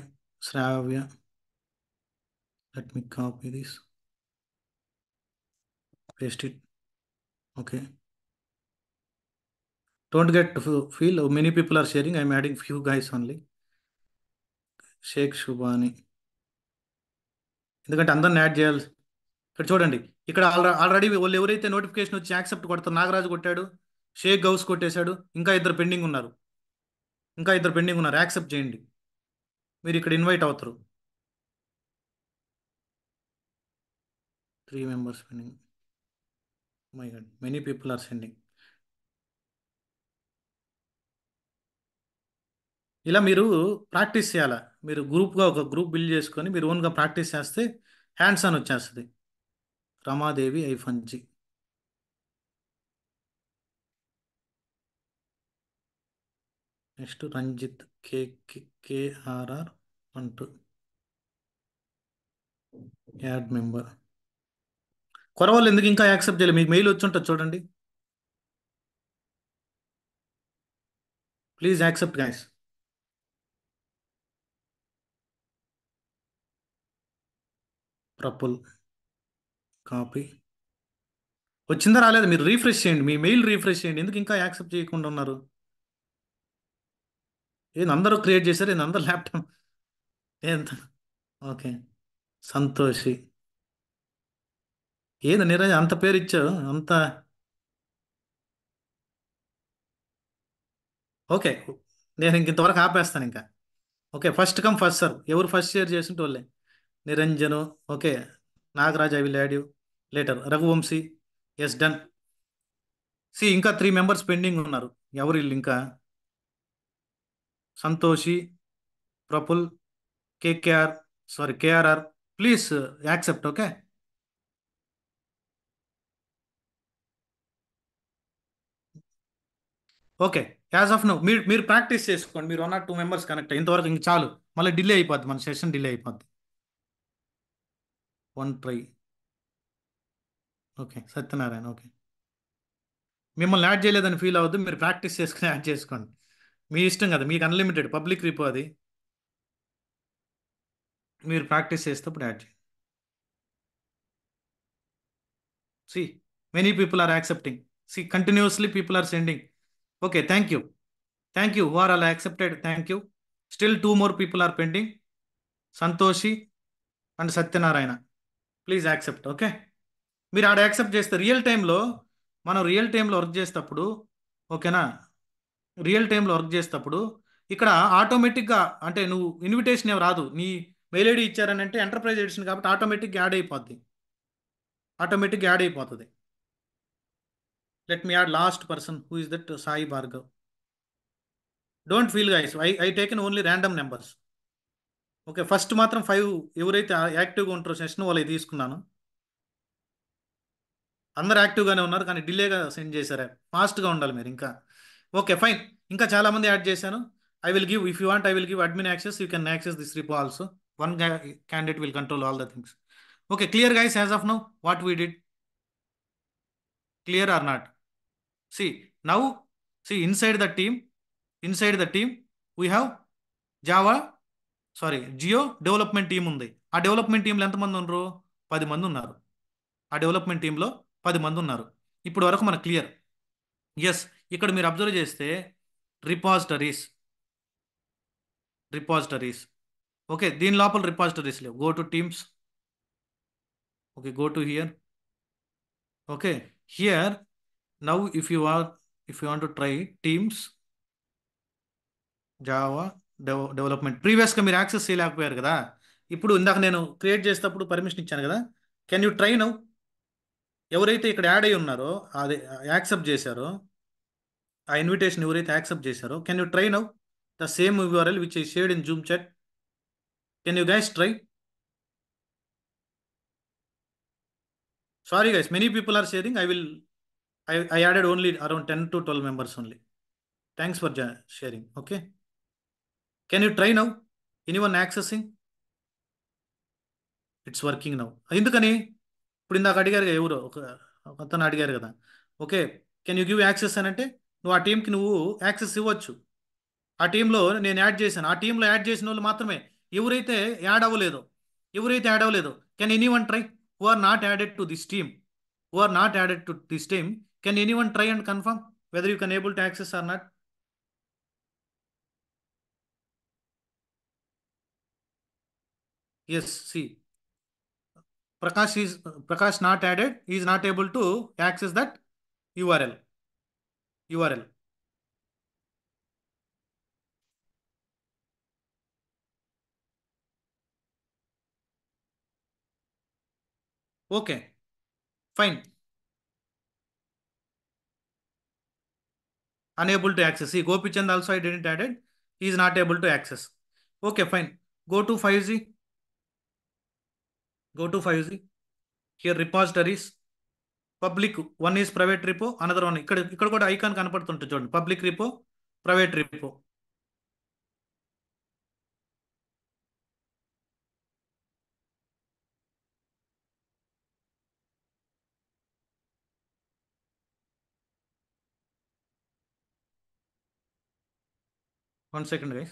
Sravya. Let me copy this, paste it. Okay. Don't get feel many people are sharing, I'm adding few guys only. Shaik Subhani. ఎందుకంటే అందరిని యాడ్ చేయాలి. ఇక్కడ చూడండి, ఇక్కడ ఆల్రెడీ వాళ్ళు ఎవరైతే నోటిఫికేషన్ వచ్చి యాక్సెప్ట్ కొడతారు, నాగరాజు కొట్టాడు, షేక్ గౌస్ కొట్టేశాడు, ఇంకా ఇద్దరు పెండింగ్ ఉన్నారు. యాక్సెప్ట్ చేయండి. మీరు ఇక్కడ ఇన్వైట్ అవుతారు. 3 members pending. My god, many people are sending. ఇలా మీరు ప్రాక్టీస్ చేయాలా. మీరు గ్రూప్గా ఒక గ్రూప్ బిల్డ్ చేసుకొని మీరు ఓన్గా ప్రాక్టీస్ చేస్తే హ్యాండ్స్ ఆన్ వచ్చేస్తుంది. రమాదేవి ఐఫన్జీ. Next Ranjith KRR 12. Add member. కొరవాళ్ళు ఎందుకు ఇంకా యాక్సెప్ట్ చేయలేదు? మీకు మెయిల్ వచ్చి ఉంటుంది చూడండి. Please accept guys. Praful copy. వచ్చిందా రాలేదు? మీరు రీఫ్రెష్ చేయండి, మీ మెయిల్ రీఫ్రెష్ చేయండి. ఎందుకు ఇంకా యాక్సెప్ట్ చేయకుండా ఉన్నారు? ఏంది అందరూ క్రియేట్ చేశారు? ఏంది అందరు ల్యాప్టాప్? ఏంత? ఓకే. సంతోషి. ఏంది నీరజ్ అంత పేరు ఇచ్చావు అంత? ఓకే, నేను ఇంతవరకు ఆపేస్తాను ఇంకా. Okay, first come first serve. ఎవరు ఫస్ట్ షేర్ చేసింటే వాళ్ళే. Niranjan. Okay. Nagaraj, I will add you later. Raghuvamsi. Yes, done. See ఇంకా 3 మెంబర్స్ పెండింగ్ ఉన్నారు. ఎవరు వీళ్ళు ఇంకా? Santoshi, Praful, KKR, sorry KRR. Please accept. Okay. Okay. As of now మీరు మీరు ప్రాక్టీస్ చేసుకోండి. మీరు 1 or 2 మెంబర్స్ కనెక్ట్ ఇంతవరకు ఇంక చాలు. మళ్ళీ డిలే అయిపోద్ది, మన సెషన్ డిలే అయిపోద్ది. One try. Okay, Satyanarayana. Okay. మిమ్మల్ని యాడ్ చేయలేదని ఫీల్ అవ్వద్దు, మీరు ప్రాక్టీస్ చేసుకుని యాడ్ చేసుకోండి. మీ ఇష్టం కదా, మీకు అన్లిమిటెడ్ పబ్లిక్ రిపో అది. మీరు ప్రాక్టీస్ చేసేటప్పుడు యాడ్ చేయండి. See many people are accepting. See continuously people are sending. Okay, thank you. Thank you who are all accepted. Thank you. Still 2 more people are pending. Santoshi and Satyanarayana. Please accept. Okay. మీరు ఆడ యాక్సెప్ట్ చేస్తే రియల్ టైంలో, మనం రియల్ టైంలో వర్క్ చేసేటప్పుడు, ఓకేనా, రియల్ టైంలో వర్క్ చేసేటప్పుడు ఇక్కడ ఆటోమేటిక్గా, అంటే నువ్వు ఇన్విటేషన్ ఏమి రాదు, నీ మెయిల్ ఐడి ఇచ్చారని అంటే ఎంటర్ప్రైజ్ ఎడిషన్ కాబట్టి ఆటోమేటిక్గా యాడ్ అయిపోద్ది. ఆటోమేటిక్గా యాడ్ అయిపోతుంది. Let me add last person. Who is that? Sai Bhargav. Don't feel guys, I taken only random numbers. Okay, first మాత్రం 5 ఎవరైతే యాక్టివ్గా ఉంటారో సెషన్ వాళ్ళకి తీసుకున్నాను. అందరు యాక్టివ్గానే ఉన్నారు కానీ డిలేగా సెండ్ చేశారు. ఫాస్ట్గా ఉండాలి మీరు ఇంకా. Okay, fine. ఇంకా చాలా మంది యాడ్ చేశాను. I will give, if you want I will give admin access. You can access this repo also. One candidate will control all the things. Okay, clear guys as of now what we did? Clear or not? See now, see inside the team we have Java, sorry Geo development team ఉంది. ఆ డెవలప్మెంట్ టీంలో ఎంతమంది ఉన్నారు? 10 మంది ఉన్నారు. ఆ డెవలప్మెంట్ టీంలో 10 మంది ఉన్నారు. ఇప్పుడు వరకు మనకు క్లియర్. ఎస్. ఇక్కడ మీరు అబ్జర్వ్ చేస్తే రిపాజిటరీస్, రిపాజిటరీస్. ఓకే, దీని లోపల రిపాజిటరీస్ లేవు. Go to teams. Okay, go to here. Okay, here now if you want to try teams Java development. ప్రీవియస్గా మీరు యాక్సెస్ చేయలేకపోయారు కదా. ఇప్పుడు ఇందాక నేను క్రియేట్ చేసేటప్పుడు పర్మిషన్ ఇచ్చాను కదా. Can you try now? ఎవరైతే ఇక్కడ యాడ్ అయి ఉన్నారో, అదే యాక్సెప్ట్ చేశారో, ఆ ఇన్విటేషన్ ఎవరైతే యాక్సెప్ట్ చేశారో, can you try now the same URL which I shared in Zoom chat? Can you guys try? Sorry guys, many people are sharing. I added only around 10 to 12 members only. Thanks for sharing. Okay. Can you try now? Anyone accessing? It's working now. ఎందుకని? ఇప్పుడు ఇందాక అడిగారు కదా, ఎవరో ఒక అతను అడిగారు కదా. Okay, can you give access అని అంటే నువ్వు ఆ టీంకి నువ్వు యాక్సెస్ ఇవ్వచ్చు. ఆ టీంలో నేను యాడ్ చేశాను. ఆ టీంలో యాడ్ చేసిన వాళ్ళు మాత్రమే. ఎవరైతే యాడ్ అవ్వలేదో, ఎవరైతే యాడ్ అవ్వలేదో, can any one try? Who are not added to this team, who are not added to this team, can any one try and confirm whether you can able to access or not? Yes. See Prakash not added. He is not able to access that URL. URL. Okay, fine. Unable to access. See, Gopichand also I didn't added. He is not able to access. Okay, fine. Go to 5G. Go to 5G. Here repositories. Public one is private repo. Another one. ఇక్కడ కూడా ఐకాన్ కనపడుతుంటుంది చూడండి. Public repo, private repo. One second, guys.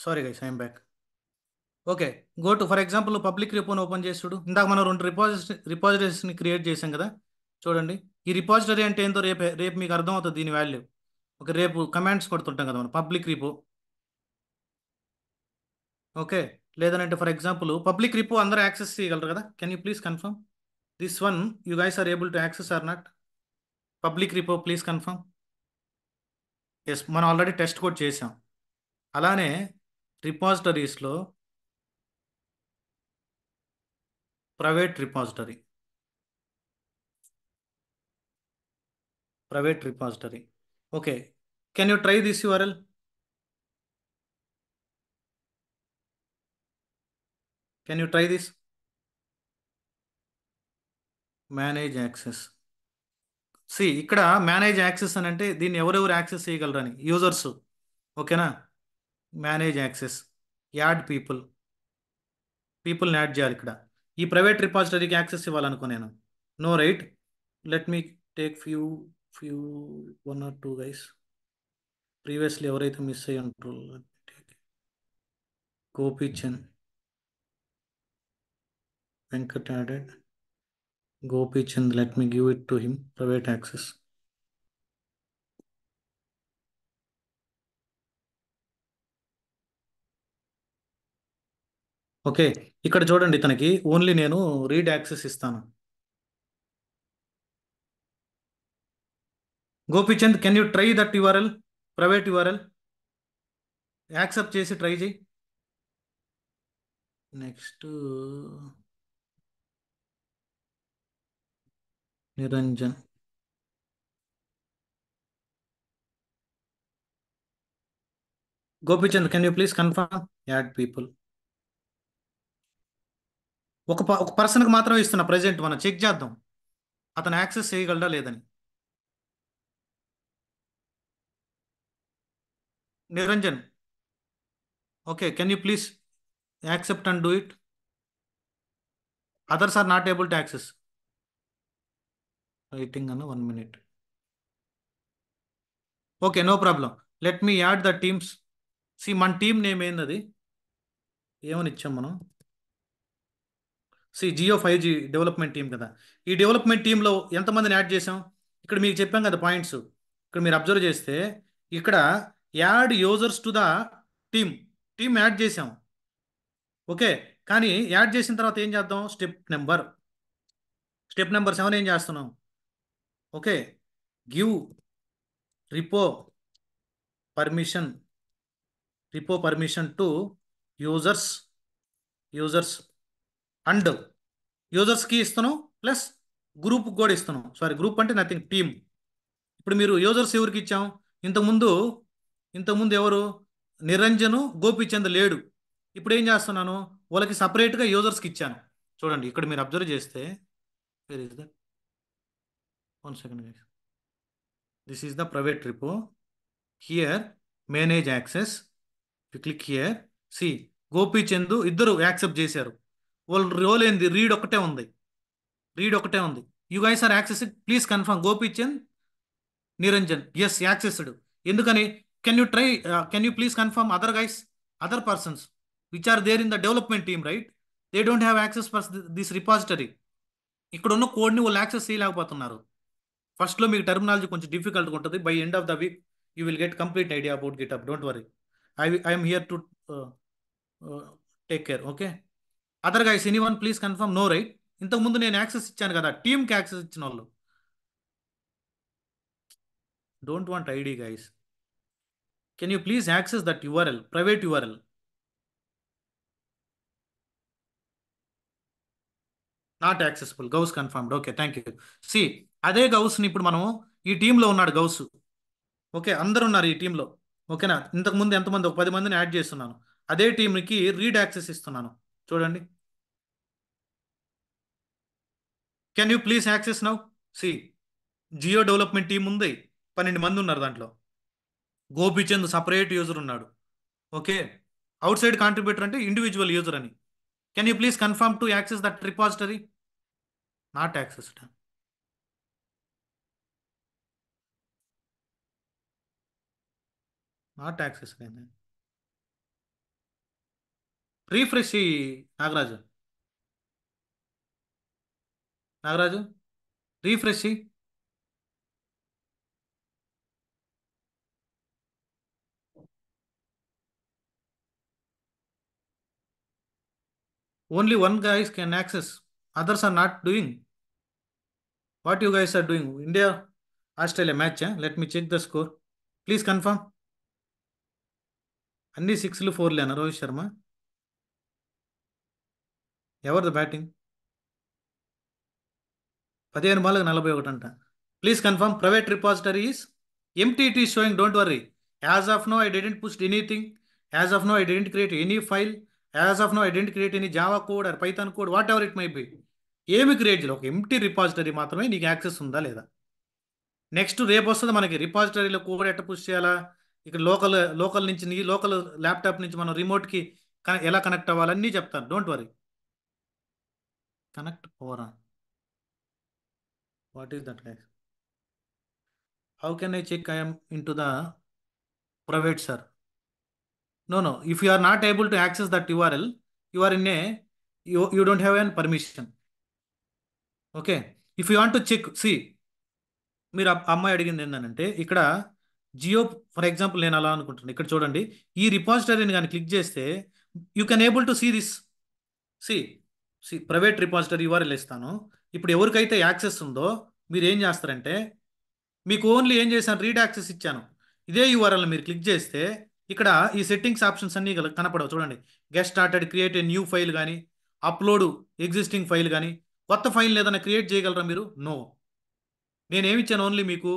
Sorry guys, I'm back. Okay, go to for example public రిపోని ఓపెన్ చేసి చూడు. ఇందాక మనం రెండు రిపాజిటరీస్ని క్రియేట్ చేసాం కదా. చూడండి, ఈ రిపాజిటరీ అంటే ఏంటో రేపు రేపు మీకు అర్థం అవుతుంది దీని వాల్యూ. ఓకే, రేపు కమాండ్స్ కొడుతుంటాం కదా మనం పబ్లిక్ రిపో. ఓకే, లేదనంటే ఫర్ ఎగ్జాంపుల్ పబ్లిక్ రిపో అందరూ యాక్సెస్ చేయగలరు కదా. Can you please confirm this one you guys are able to access or not? Public repo please confirm. Yes, మనం ఆల్రెడీ టెస్ట్ కూడా చేసాం. అలానే రిపాజిటరీస్లో private repository, private repository. Okay, can you try this URL? Can you try this? Manage access. See, ఇక్కడ మేనేజ్ యాక్సెస్ అని అంటే దీన్ని ఎవరెవరు యాక్సెస్ చేయగలరని, యూజర్స్. ఓకేనా? మేనేజ్ యాక్సెస్, యాడ్ పీపుల్, పీపుల్ని యాడ్ చేయాలి ఇక్కడ. ఈ ప్రైవేట్ రిపాజిటరీకి యాక్సెస్ ఇవ్వాలనుకో నేను. No right. Let me take few one or two guys previously ఎవరైతే మిస్ అయ్యి ఉంటారో. Gopichand, Venkat added. Gopichand, let me give it to him private access. Okay, ఇక్కడ చూడండి, ఇతనికి ఓన్లీ నేను రీడ్ యాక్సెస్ ఇస్తాను. Gopichand, can you try that URL, private URL? Accept చేసి ట్రై చేయి. Next Niranjan. Gopichand, can you please confirm? Add people. ఒక పర్సన్కి మాత్రమే ఇస్తున్నా ప్రజెంట్, మనం చెక్ చేద్దాం అతను యాక్సెస్ చేయగలడా లేదని. Niranjan, okay, can you please accept and do it? Others are not able to access. Waiting అన్న 1 minute. Okay, no problem. Let me add the teams. See, మన టీం నేమ్ ఏంది? ఏమని ఇచ్చాం మనం? C, Jio 5G development team కదా. ఈ డెవలప్మెంట్ టీంలో ఎంతమందిని యాడ్ చేసాం? ఇక్కడ మీకు చెప్పాం కదా పాయింట్స్. ఇక్కడ మీరు అబ్జర్వ్ చేస్తే ఇక్కడ add users to the team, team add చేసాం. ఓకే, కానీ యాడ్ చేసిన తర్వాత ఏం చేద్దాం? స్టెప్ నెంబర్ 7 ఏం చేస్తున్నాం? Okay, give repo permission, repo permission to users, users and యూజర్స్కి ఇస్తున్నాం, ప్లస్ గ్రూప్ కూడా ఇస్తున్నాం. సారీ, గ్రూప్ అంటే నథింగ్, టీమ్. ఇప్పుడు మీరు యూజర్స్ ఎవరికి ఇచ్చాం? ఇంతకుముందు ఇంతకుముందు ఎవరు? నిరంజను, గోపీచంద్ లేడు. ఇప్పుడు ఏం చేస్తున్నాను? వాళ్ళకి సపరేట్గా యూజర్స్కి ఇచ్చాను. చూడండి, ఇక్కడ మీరు అబ్జర్వ్ చేస్తే, where is that? 1 second. This is the private repo. Here manage access. You click here. See, Gopichand ఇద్దరు యాక్సెప్ట్ చేశారు. వాళ్ళ రోల్ ఏంది? రీడ్ ఒకటే ఉంది. You guys are access, please confirm. Gopichand, Niranjan, yes accessed. ఎందుకని? Can you please confirm other guys, other persons which are there in the development team, right? They don't have access for this repository. ఇక్కడ ఉన్న కోడ్ని వాళ్ళు యాక్సెస్ చేయలేకపోతున్నారు. ఫస్ట్లో మీకు టర్మినాలజీ కొంచెం డిఫికల్ట్గా ఉంటుంది. By end of the week you will get complete idea about GitHub. Don't worry. I'm here to take care. Okay, other guys anyone please confirm? No right. ఇంతకుముందు నేను యాక్సెస్ ఇచ్చాను కదా, టీమ్కి యాక్సెస్ ఇచ్చిన వాళ్ళు. Don't want ID guys. Can you please access that URL, private URL? Not accessible. Ghouse confirmed. Okay, thank you. See, అదే గౌస్ని ఇప్పుడు మనం ఈ టీంలో ఉన్నాడు గౌస్. ఓకే, అందరు ఉన్నారు ఈ టీంలో. ఓకేనా? ఇంతకుముందు ఎంతమంది? ఒక 10 మందిని యాడ్ చేస్తున్నాను. అదే టీంకి రీడ్ యాక్సెస్ ఇస్తున్నాను. చూడండి, can you please access now? See, Geo development team ఉంది, 12 మంది ఉన్నారు దాంట్లో. గోపిచంద్ సపరేట్ యూజర్ ఉన్నాడు. ఓకే, అవుట్ సైడ్ కాంట్రిబ్యూటర్ అంటే ఇండివిజువల్ యూజర్ అని. Can you please confirm to access that repository? Not accessed. Not access అయింది. Refresh Nagaraju. Nagaraju, refresh. Only one guys can access, others are not doing. What you guys are doing? India Australia match, let me check the score. Please confirm. అన్ని సిక్స్లు ఫోర్లేనా రోహిత్ శర్మ? ఎవరిది బ్యాటింగ్? 15 బాల్కి 41 అంట. Please confirm. Private repository is empty. It is showing, don't worry. As of now I didn't push anything. As of now I didn't create any file. As of now I didn't create any Java code or Python code, whatever it may be. ఏమి క్రియేట్ చేయాలి? ఒక ఎంటీ రిపాజిటరీ మాత్రమే నీకు యాక్సెస్ ఉందా లేదా. నెక్స్ట్ రేపు వస్తుంది మనకి రిపాజిటరీలో కోడ్ ఎట్ట పుష్ చేయాలా. ఇక్కడ లోకల్ లోకల్ నుంచి నీ లోకల్ ల్యాప్టాప్ నుంచి మనం రిమోట్కి ఎలా కనెక్ట్ అవ్వాలన్నీ చెప్తాను, డోంట్ వరీ. కనెక్ట్ పవరా? What is that guys? How can I check I'm in to the private sir? No, no. If you are not able to access that URL, you are in a, you don't have any permission. Okay. If you want to check, see, మీరు అమ్మాయి అడిగింది ఏంటంటే ఇక్కడ జియో, ఫర్ ఎగ్జాంపుల్ నేను అలా అనుకుంటున్నాను. ఇక్కడ చూడండి, ఈ రిపాజిటరీని కానీ క్లిక్ చేస్తే you can able to see this. See see private repository URL ఇస్తాను. ఇప్పుడు ఎవరికైతే యాక్సెస్ ఉందో మీరు ఏం చేస్తారంటే, మీకు ఓన్లీ ఏం చేశాను, రీడ్ యాక్సెస్ ఇచ్చాను. ఇదే యూఆర్ఎల్ మీరు క్లిక్ చేస్తే ఇక్కడ ఈ సెట్టింగ్స్ ఆప్షన్స్ అన్నీ కనపడవు. చూడండి, get started, create a new file కానీ, అప్లోడ్ ఎగ్జిస్టింగ్ ఫైల్ కానీ, కొత్త ఫైల్ ఏదైనా క్రియేట్ చేయగలరా మీరు? నో. నేనేమి ఇచ్చాను? ఓన్లీ మీకు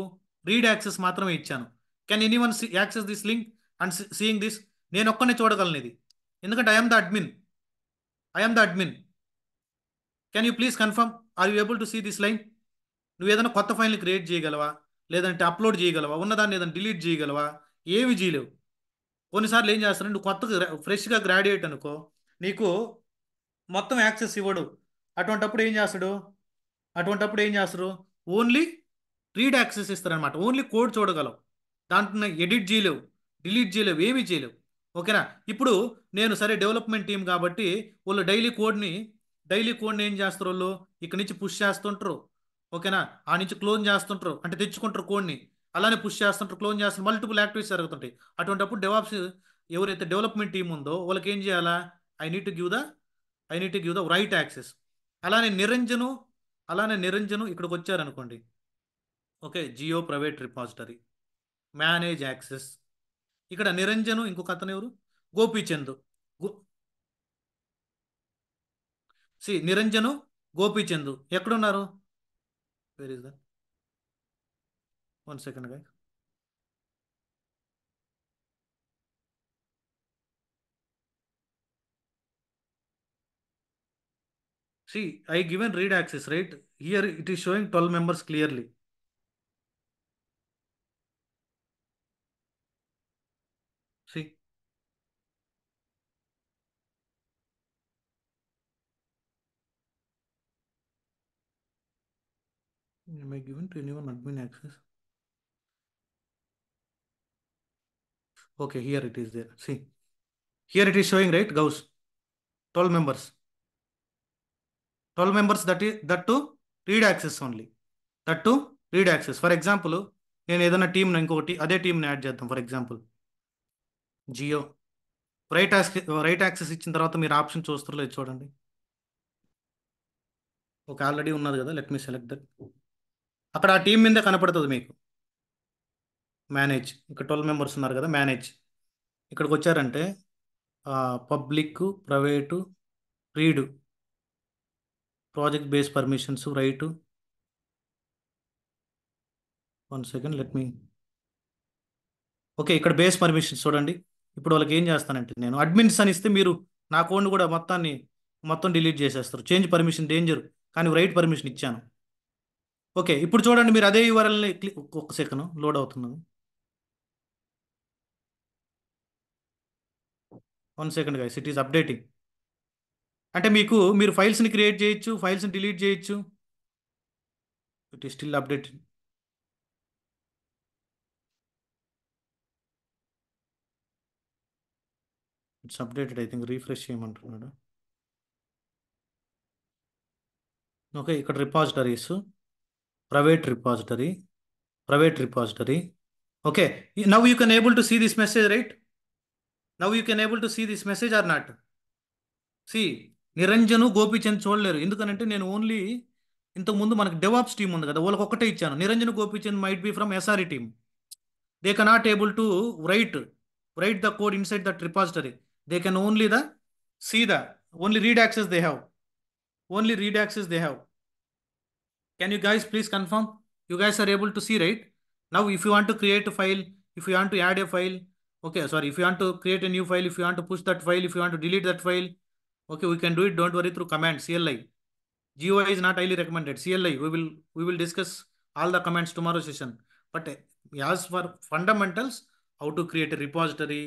రీడ్ యాక్సెస్ మాత్రమే ఇచ్చాను. Can any one access this link and seeing this? నేను ఒక్కనే చూడగలను ఇది, ఎందుకంటే I'm the admin. I'm the admin. Can you please confirm, are you able to see this line? నువ్వు ఏదైనా కొత్త ఫైల్ని క్రియేట్ చేయగలవా, లేదంటే అప్లోడ్ చేయగలవా, ఉన్నదాన్ని ఏదైనా డిలీట్ చేయగలవా? ఏమి చేయలేవు. కొన్నిసార్లు ఏం చేస్తారంటే, నువ్వు కొత్తగా ఫ్రెష్గా గ్రాడ్యుయేట్ అనుకో, నీకు మొత్తం యాక్సెస్ ఇవ్వడు. అటువంటప్పుడు ఏం చేస్తాడు? అటువంటప్పుడు ఏం చేస్తారు? ఓన్లీ రీడ్ యాక్సెస్ ఇస్తారనమాట. ఓన్లీ కోడ్ చూడగలవు, దాంట్లో ఎడిట్ చేయలేవు, డిలీట్ చేయలేవు, ఏమీ చేయలేవు. ఓకేనా? ఇప్పుడు నేను సరే డెవలప్మెంట్ టీం కాబట్టి వాళ్ళు డైలీ కోడ్ని ఏం చేస్తారు? వాళ్ళు ఇక్కడ నుంచి పుష్ చేస్తుంటారు. ఓకేనా? ఆ నుంచి క్లోన్ చేస్తుంటారు, అంటే తెచ్చుకుంటారు కోడ్ని, అలానే పుష్ చేస్తుంటారు, క్లోన్ చేస్తారు, మల్టిపుల్ యాక్టివిటీస్ జరుగుతుంటాయి. అటువంటిప్పుడు డెవాప్స్ ఎవరైతే డెవలప్మెంట్ టీం ఉందో వాళ్ళకి ఏం చేయాలా? I need to give the I need to give the write access. అలానే నిరంజను అలానే నిరంజను ఇక్కడికి వచ్చారనుకోండి. ఓకే, జియో ప్రైవేట్ రిపాజిటరీ, మేనేజ్ యాక్సెస్. ఇక్కడ నిరంజను, ఇంకొక అతను ఎవరు? గోపీచంద్. గో నిరంజను, గోపీచంద్ ఎక్కడున్నారు? Wear is that? 1 సెకండ్ గా. I given read access, right? Here it is showing 12 members clearly. See, am I given to anyone admin access? Okay, here it is there. See, here it is showing, right, Gauss? 12 members. 12 members, that to read access only. That to read access. For example, నేను ఏదైనా టీం ఇంకొకటి అదే టీంని యాడ్ చేద్దాం. ఫర్ ఎగ్జాంపుల్ జియో రైట్ యాక్సెస్ ఇచ్చిన తర్వాత మీరు ఆప్షన్ చూస్తారో లేదు చూడండి. ఒక ఆల్రెడీ ఉన్నది కదా, లెట్ మీ సెలెక్ట్ దట్. అక్కడ ఆ టీం మీదే కనపడుతుంది మీకు. మేనేజ్, ఇక్కడ 12 మెంబర్స్ ఉన్నారు కదా, మేనేజ్. ఇక్కడికి వచ్చారంటే public, private, read, project base permissions, write. 1 second, let me. Okay, ఇక్కడ బేస్ పర్మిషన్స్ చూడండి. ఇప్పుడు వాళ్ళకి ఏం చేస్తానంటే, నేను అడ్మిన్స్ అని ఇస్తే మీరు నా కోడ్ని కూడా మొత్తం డిలీట్ చేసేస్తారు. చేంజ్ పర్మిషన్ డేంజర్, కానీ రైట్ పర్మిషన్ ఇచ్చాను. ఓకే, ఇప్పుడు చూడండి, మీరు అదే యూఆర్ఎల్ని ఒక్క సెకండ్ లోడ్ అవుతున్నది. 1 second guys, it is updating. అంటే మీరు ఫైల్స్ని క్రియేట్ చేయొచ్చు, ఫైల్స్ని డిలీట్ చేయొచ్చు. It is still updating. It's updated, I think refresh చేయమంటున్నాడు. ఓకే, ఇక్కడ repositories, private repository, private repository. Okay, now you can able to see this message, right? Now you can able to see this message or not? See, Niranjan Gopichand చూడలేరు, ఎందుకనంటే నేను ఓన్లీ ఇంతకుముందు మనకి డెవాప్స్ టీం ఉంది కదా, వాళ్ళకి ఒక్కటే ఇచ్చాను. Niranjan Gopichand might be from SRE team. They cannot able to write write the code inside that repository. They can only the see the only read access they have. Only read access they have. Can you guys please confirm? You guys are able to see, right? Now if you want to create a file, if you want to add a file, okay, sorry, if you want to create a new file, if you want to push that file, if you want to delete that file, okay, we can do it, don't worry, through command CLI. GUI is not highly recommended. CLI, we will discuss all the commands tomorrow session. But as for fundamentals, how to create a repository,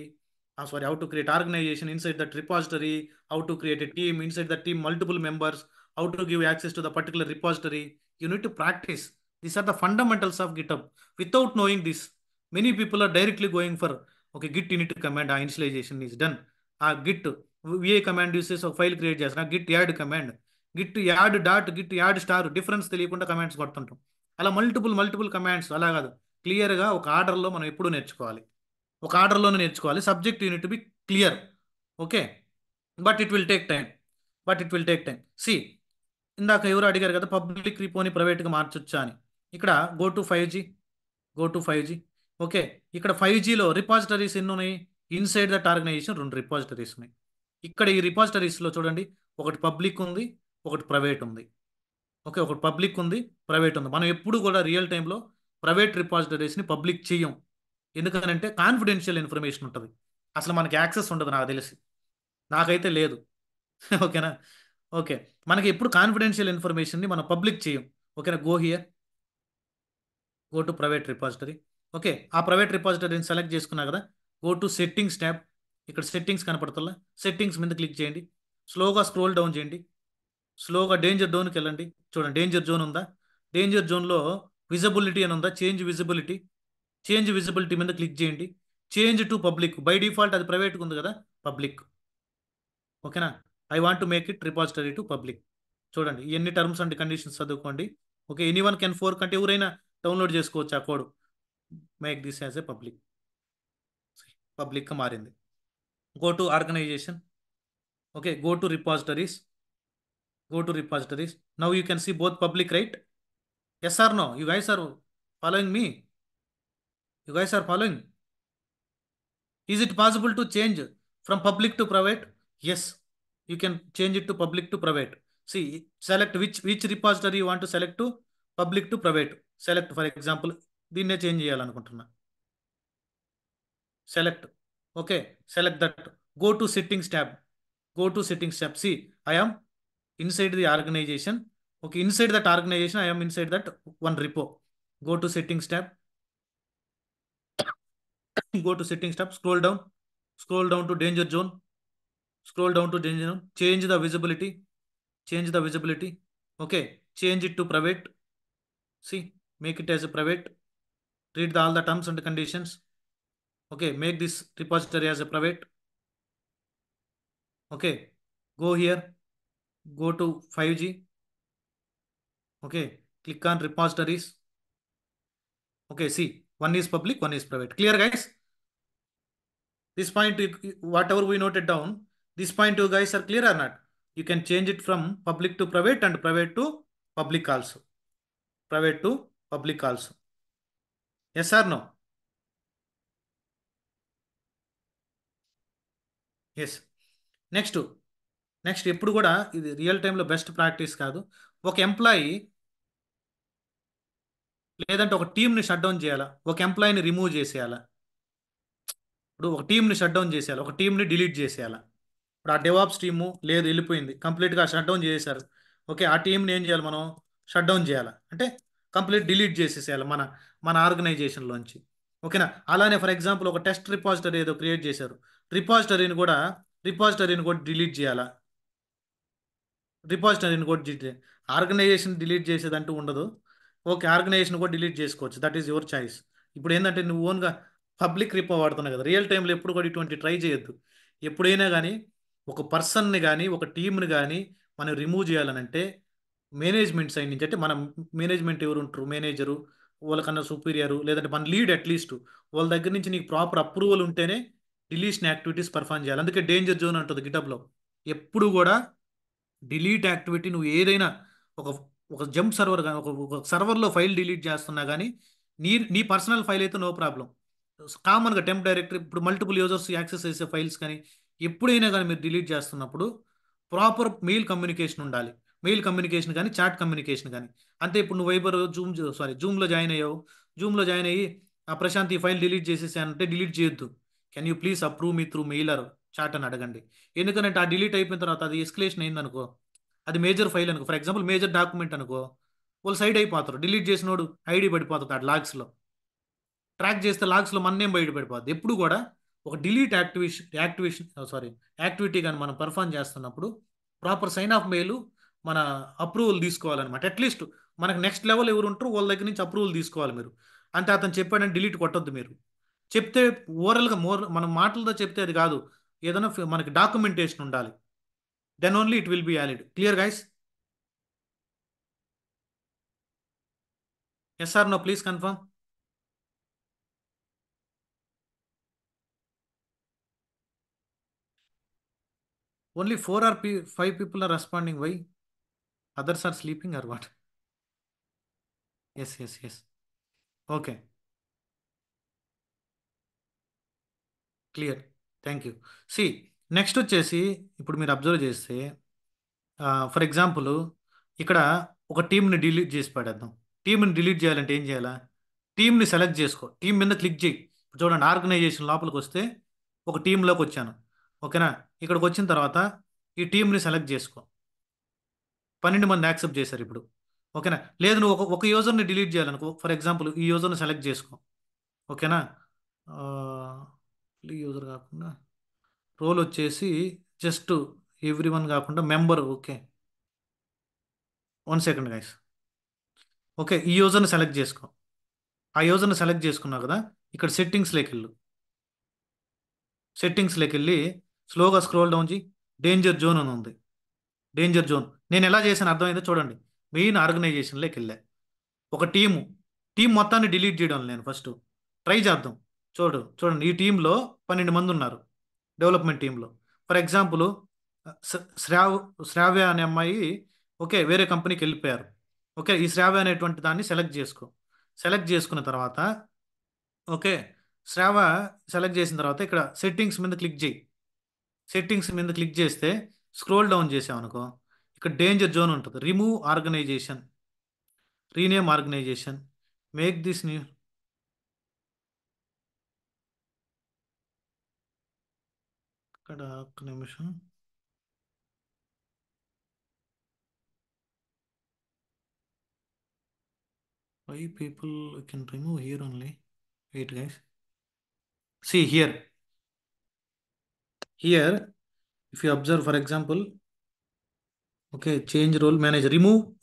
sorry, how to create organization inside that repository, how to create a team inside the team, multiple members, how to give access to the particular repository, you need to practice. These are the fundamentals of GitHub. Without knowing this, many people are directly going for, okay, git init command, initialization is done. Git va command uses ఒక ఫైల్ క్రియేట్ చేస్తున్నా, Git add command, Git add dot, Git add star, difference తెలియకుండా కమాండ్స్ కొడుతుంటాం. అలా మల్టిపుల్ కమాండ్స్, అలా కాదు, క్లియర్గా ఒక ఆర్డర్లో మనం ఎప్పుడు నేర్చుకోవాలి, ఒక ఆర్డర్లోనే నేర్చుకోవాలి. Subject unit be clear. Okay, but it will take time, see, ఇందాక ఎవరు అడిగారు కదా, పబ్లిక్ రిపోని ప్రైవేట్గా మార్చొచ్చా అని. ఇక్కడ go to 5G, go to 5G. Okay, ఇక్కడ 5Gలో రిపాజిటరీస్ ఎన్ని ఉన్నాయి? ఇన్సైడ్ దట్ ఆర్గనైజేషన్ 2 రిపాజిటరీస్ ఉన్నాయి. ఇక్కడ ఈ రిపాజిటరీస్లో చూడండి, ఒకటి పబ్లిక్ ఉంది, ఒకటి ప్రైవేట్ ఉంది. ఓకే, ఒకటి పబ్లిక్ ఉంది, ప్రైవేట్ ఉంది. మనం ఎప్పుడు కూడా రియల్ టైంలో ప్రైవేట్ రిపాజిటరీస్ని పబ్లిక్ చేయం. ఎందుకనంటే కాన్ఫిడెన్షియల్ ఇన్ఫర్మేషన్ ఉంటుంది, అసలు మనకి యాక్సెస్ ఉండదు, నాకు తెలిసి, నాకైతే లేదు. ఓకేనా? ఓకే, మనకి ఎప్పుడు కాన్ఫిడెన్షియల్ ఇన్ఫర్మేషన్ని మనం పబ్లిక్ చేయం. ఓకేనా? Go here, go to private repository. Okay, ఆ ప్రైవేట్ రిపాజిటరీని సెలెక్ట్ చేసుకున్నా కదా, గో టు సెట్టింగ్స్ ట్యాబ్. ఇక్కడ సెట్టింగ్స్ కనపడుతుందా? సెట్టింగ్స్ మీద క్లిక్ చేయండి, స్లోగా స్క్రోల్ డౌన్ చేయండి, స్లోగా డేంజర్ జోన్కి వెళ్ళండి. చూడండి, డేంజర్ జోన్ ఉందా? డేంజర్ జోన్లో విజిబిలిటీ అని ఉందా? చేంజ్ విజిబిలిటీ, చేంజ్ విజిబిలిటీ మీద క్లిక్ చేయండి. Change to public, by default అది ప్రైవేట్గా ఉంది కదా, పబ్లిక్. ఓకేనా? I want to make it repository to public. చూడండి, ఎన్ని టర్మ్స్ అండ్ కండిషన్స్ చదువుకోండి. Okay, anyone can for కంటే ఎవరైనా డౌన్లోడ్ చేసుకోవచ్చు ఆ code. Make this as a public, పబ్లిక్గా మారింది. Go to organization. Okay, go to repositories, go to repositories. Now you can see both public, right? Yes or no? You guys are following me? You guys are following? Is it possible to change from public to private? Yes, you can change it to public to private. See, select which repository you want to select to public to private. Select, for example, దీన్నే చేంజ్ చేయాలనుకుంటున్నా. Select. Okay, select that. Go to settings tab. Go to settings tab. See, I am inside the organization. Okay, inside that organization, I am inside that one repo. Go to settings tab. Go to settings tab. Scroll down. Scroll down to danger zone. Scroll down to danger zone. Change the visibility. Change the visibility. Okay, change it to private. See, make it as a private. Read all the terms and conditions. Okay, make this repository as a private. Okay, go here. Go to 5G. Okay, click on repositories. Okay, see, one is public, one is private. Clear, guys? This point, whatever we noted down, this point you guys are clear or not? You can change it from public to private and private to public also. Private to public also. Yes or no? Yes. Next ఎప్పుడు కూడా ఇది రియల్ టైంలో బెస్ట్ ప్రాక్టీస్ కాదు. ఒక ఎంప్లాయీ లేదంటే ఒక టీంని షట్ డౌన్ చేయాలా, ఒక ఎంప్లాయీని రిమూవ్ చేసేయాలా, ఇప్పుడు ఒక టీంని షట్ డౌన్ చేసేయాలి, ఒక టీంని డిలీట్ చేసేయాలా. ఇప్పుడు ఆ డెవాప్స్ టీము లేదు, వెళ్ళిపోయింది, కంప్లీట్గా షట్ డౌన్ చేసేసారు. ఓకే, ఆ టీంని ఏం చేయాలి మనం? షట్ డౌన్ చేయాలి, అంటే కంప్లీట్ డిలీట్ చేసేసేయాలి మన మన ఆర్గనైజేషన్లోంచి. ఓకేనా? అలానే ఫర్ ఎగ్జాంపుల్ ఒక టెస్ట్ రిపాజిటరీ ఏదో క్రియేట్ చేశారు, రిపాజిటరీని కూడా డిలీట్ చేయాలా, రిపాజిటరీని కూడా డిలీట్. ఆర్గనైజేషన్ డిలీట్ చేసేదంటూ ఉండదు. ఓకే, ఆర్గనైజేషన్ కూడా డిలీట్ చేసుకోవచ్చు, దట్ ఈస్ యువర్ చాయిస్. ఇప్పుడు ఏంటంటే నువ్వు ఓన్గా పబ్లిక్ రిపో వాడుతున్నావు కదా, రియల్ టైంలో ఎప్పుడు కూడా ఇటువంటి ట్రై చేయొద్దు. ఎప్పుడైనా కానీ ఒక పర్సన్ని కానీ ఒక టీంని కానీ మనం రిమూవ్ చేయాలనంటే మేనేజ్మెంట్ సైడ్ నుంచి, అంటే మనం మేనేజ్మెంట్ ఎవరు ఉంటారు, మేనేజరు, వాళ్ళకన్నా సుపీరియరు, లేదంటే మన లీడ్ అట్లీస్ట్ వాళ్ళ దగ్గర నుంచి నీకు ప్రాపర్ అప్రూవల్ ఉంటేనే డిలీషన్ యాక్టివిటీస్ పర్ఫామ్ చేయాలి. అందుకే డేంజర్ జోన్ అంటుంది గిటబ్లో. ఎప్పుడు కూడా డిలీట్ యాక్టివిటీ నువ్వు ఏదైనా ఒక ఒక జంప్ సర్వర్ కానీ ఒక సర్వర్లో ఫైల్ డిలీట్ చేస్తున్నా కానీ నీ పర్సనల్ ఫైల్ అయితే నో ప్రాబ్లం. కామన్గా టెంప్ డైరెక్టరీ ఇప్పుడు మల్టిపుల్ యూజర్స్ యాక్సెస్ చేసే ఫైల్స్ కానీ ఎప్పుడైనా కానీ మీరు డిలీట్ చేస్తున్నప్పుడు ప్రాపర్ మెయిల్ కమ్యూనికేషన్ ఉండాలి. మెయిల్ కమ్యూనికేషన్ కానీ చాట్ కమ్యూనికేషన్ కానీ. అంతే ఇప్పుడు నువ్వు వైబర్ జూమ్లో జాయిన్ అయ్యావు. జూమ్లో జాయిన్ అయ్యి ఆ ప్రశాంత్ ఈ ఫైల్ డిలీట్ చేసేసానంటే డిలీట్ చేయొద్దు. Can you please approve me through mail or chat అని అడగండి. ఎందుకంటే ఆ డిలీట్ అయిపోయిన తర్వాత అది ఎస్కలేషన్ అయిందనుకో, అది మేజర్ ఫైల్ అనుకో, ఫర్ ఎగ్జాంపుల్ మేజర్ డాక్యుమెంట్ అనుకో, వాళ్ళు సైడ్ అయిపోతారు. డిలీట్ చేసినోడు ఐడి పడిపోతుంది ఆ లాగ్స్లో. ట్రాక్ చేస్తే లాగ్స్లో మన నేమ్ బయట పడిపోద్ది. ఎప్పుడు కూడా ఒక డిలీట్ యాక్టివిటీ కానీ మనం పర్ఫామ్ చేస్తున్నప్పుడు ప్రాపర్ సైన్ ఆఫ్ మెయిల్ మన అప్రూవల్ తీసుకోవాలన్నమాట. అట్లీస్ట్ మనకు నెక్స్ట్ లెవెల్ ఎవరు ఉంటారో వాళ్ళ దగ్గర నుంచి అప్రూవల్ తీసుకోవాలి మీరు. అంటే అతను చెప్పాడని డిలీట్ కొట్టొద్దు మీరు. చెప్తే ఓవరాల్గా మనం మాటలతో చెప్తే అది కాదు, ఏదైనా మనకి డాక్యుమెంటేషన్ ఉండాలి. Then only it will be valid. Clear guys? Yes or no, please confirm. Only 4 or 5 people are responding. Why? Others are sleeping or what? Yes, yes, yes. Okay, clear. Thank you. See, next వచ్చేసి ఇప్పుడు మీరు అబ్జర్వ్ చేస్తే ఫర్ ఎగ్జాంపుల్ ఇక్కడ ఒక టీంని డిలీట్ చేసి పడేద్దాం. టీంని డిలీట్ చేయాలంటే ఏం చేయాలా? టీంని సెలెక్ట్ చేసుకో, టీం మీద క్లిక్ చేయి. ఇప్పుడు చూడండి, ఆర్గనైజేషన్ లోపలికి వస్తే ఒక టీంలోకి వచ్చాను. ఓకేనా? ఇక్కడికి వచ్చిన తర్వాత ఈ టీంని సెలెక్ట్ చేసుకో. 12 మంది యాక్సెప్ట్ చేశారు ఇప్పుడు. ఓకేనా? లేదు నువ్వు ఒక యూజర్ని డిలీట్ చేయాలనుకో, ఫర్ ఎగ్జాంపుల్ ఈ యూజర్ని సెలెక్ట్ చేసుకో. ఓకేనా? ఈ యూజర్ కాకుండా రోల్ వచ్చేసి జస్ట్ ఎవ్రీ వన్ కాకుండా member. Okay, 1 second guys. Okay, ఈ యూజర్ని సెలెక్ట్ చేసుకో. ఆ యూజర్ని సెలెక్ట్ చేసుకున్నావు కదా, ఇక్కడ సెట్టింగ్స్లోకి వెళ్ళు. సెట్టింగ్స్లోకి వెళ్ళి స్లోగా స్క్రోల్ డౌన్ చేయి. డేంజర్ జోన్ అని ఉంది. డేంజర్ జోన్ నేను ఎలా చేశాను అర్థమైందో చూడండి. మెయిన్ ఆర్గనైజేషన్లోకి వెళ్ళా. ఒక టీం మొత్తాన్ని డిలీట్ చేయడం నేను ఫస్ట్ ట్రై చేద్దాం. చూడండి, ఈ టీంలో 12 మంది ఉన్నారు డెవలప్మెంట్ టీంలో. ఫర్ ఎగ్జాంపుల్ శ్రావ్ శ్రావ్య అనే అమ్మాయి ఓకే వేరే కంపెనీకి వెళ్ళిపోయారు. ఓకే, ఈ శ్రావ్య అనేటువంటి దాన్ని సెలెక్ట్ చేసుకో. సెలెక్ట్ చేసుకున్న తర్వాత ఓకే, శ్రావ్య సెలెక్ట్ చేసిన తర్వాత ఇక్కడ సెట్టింగ్స్ మీద క్లిక్ చేయి. సెట్టింగ్స్ మీద క్లిక్ చేస్తే స్క్రోల్ డౌన్ చేసామనుకో, ఇక్కడ డేంజర్ జోన్ ఉంటుంది. Remove organization, rename organization, make this new. ఇక్కడ ఒక్క నిమిషం. Why people can remove here only? Wait, guys. See here. Here, if you observe, for example, okay, change role manager,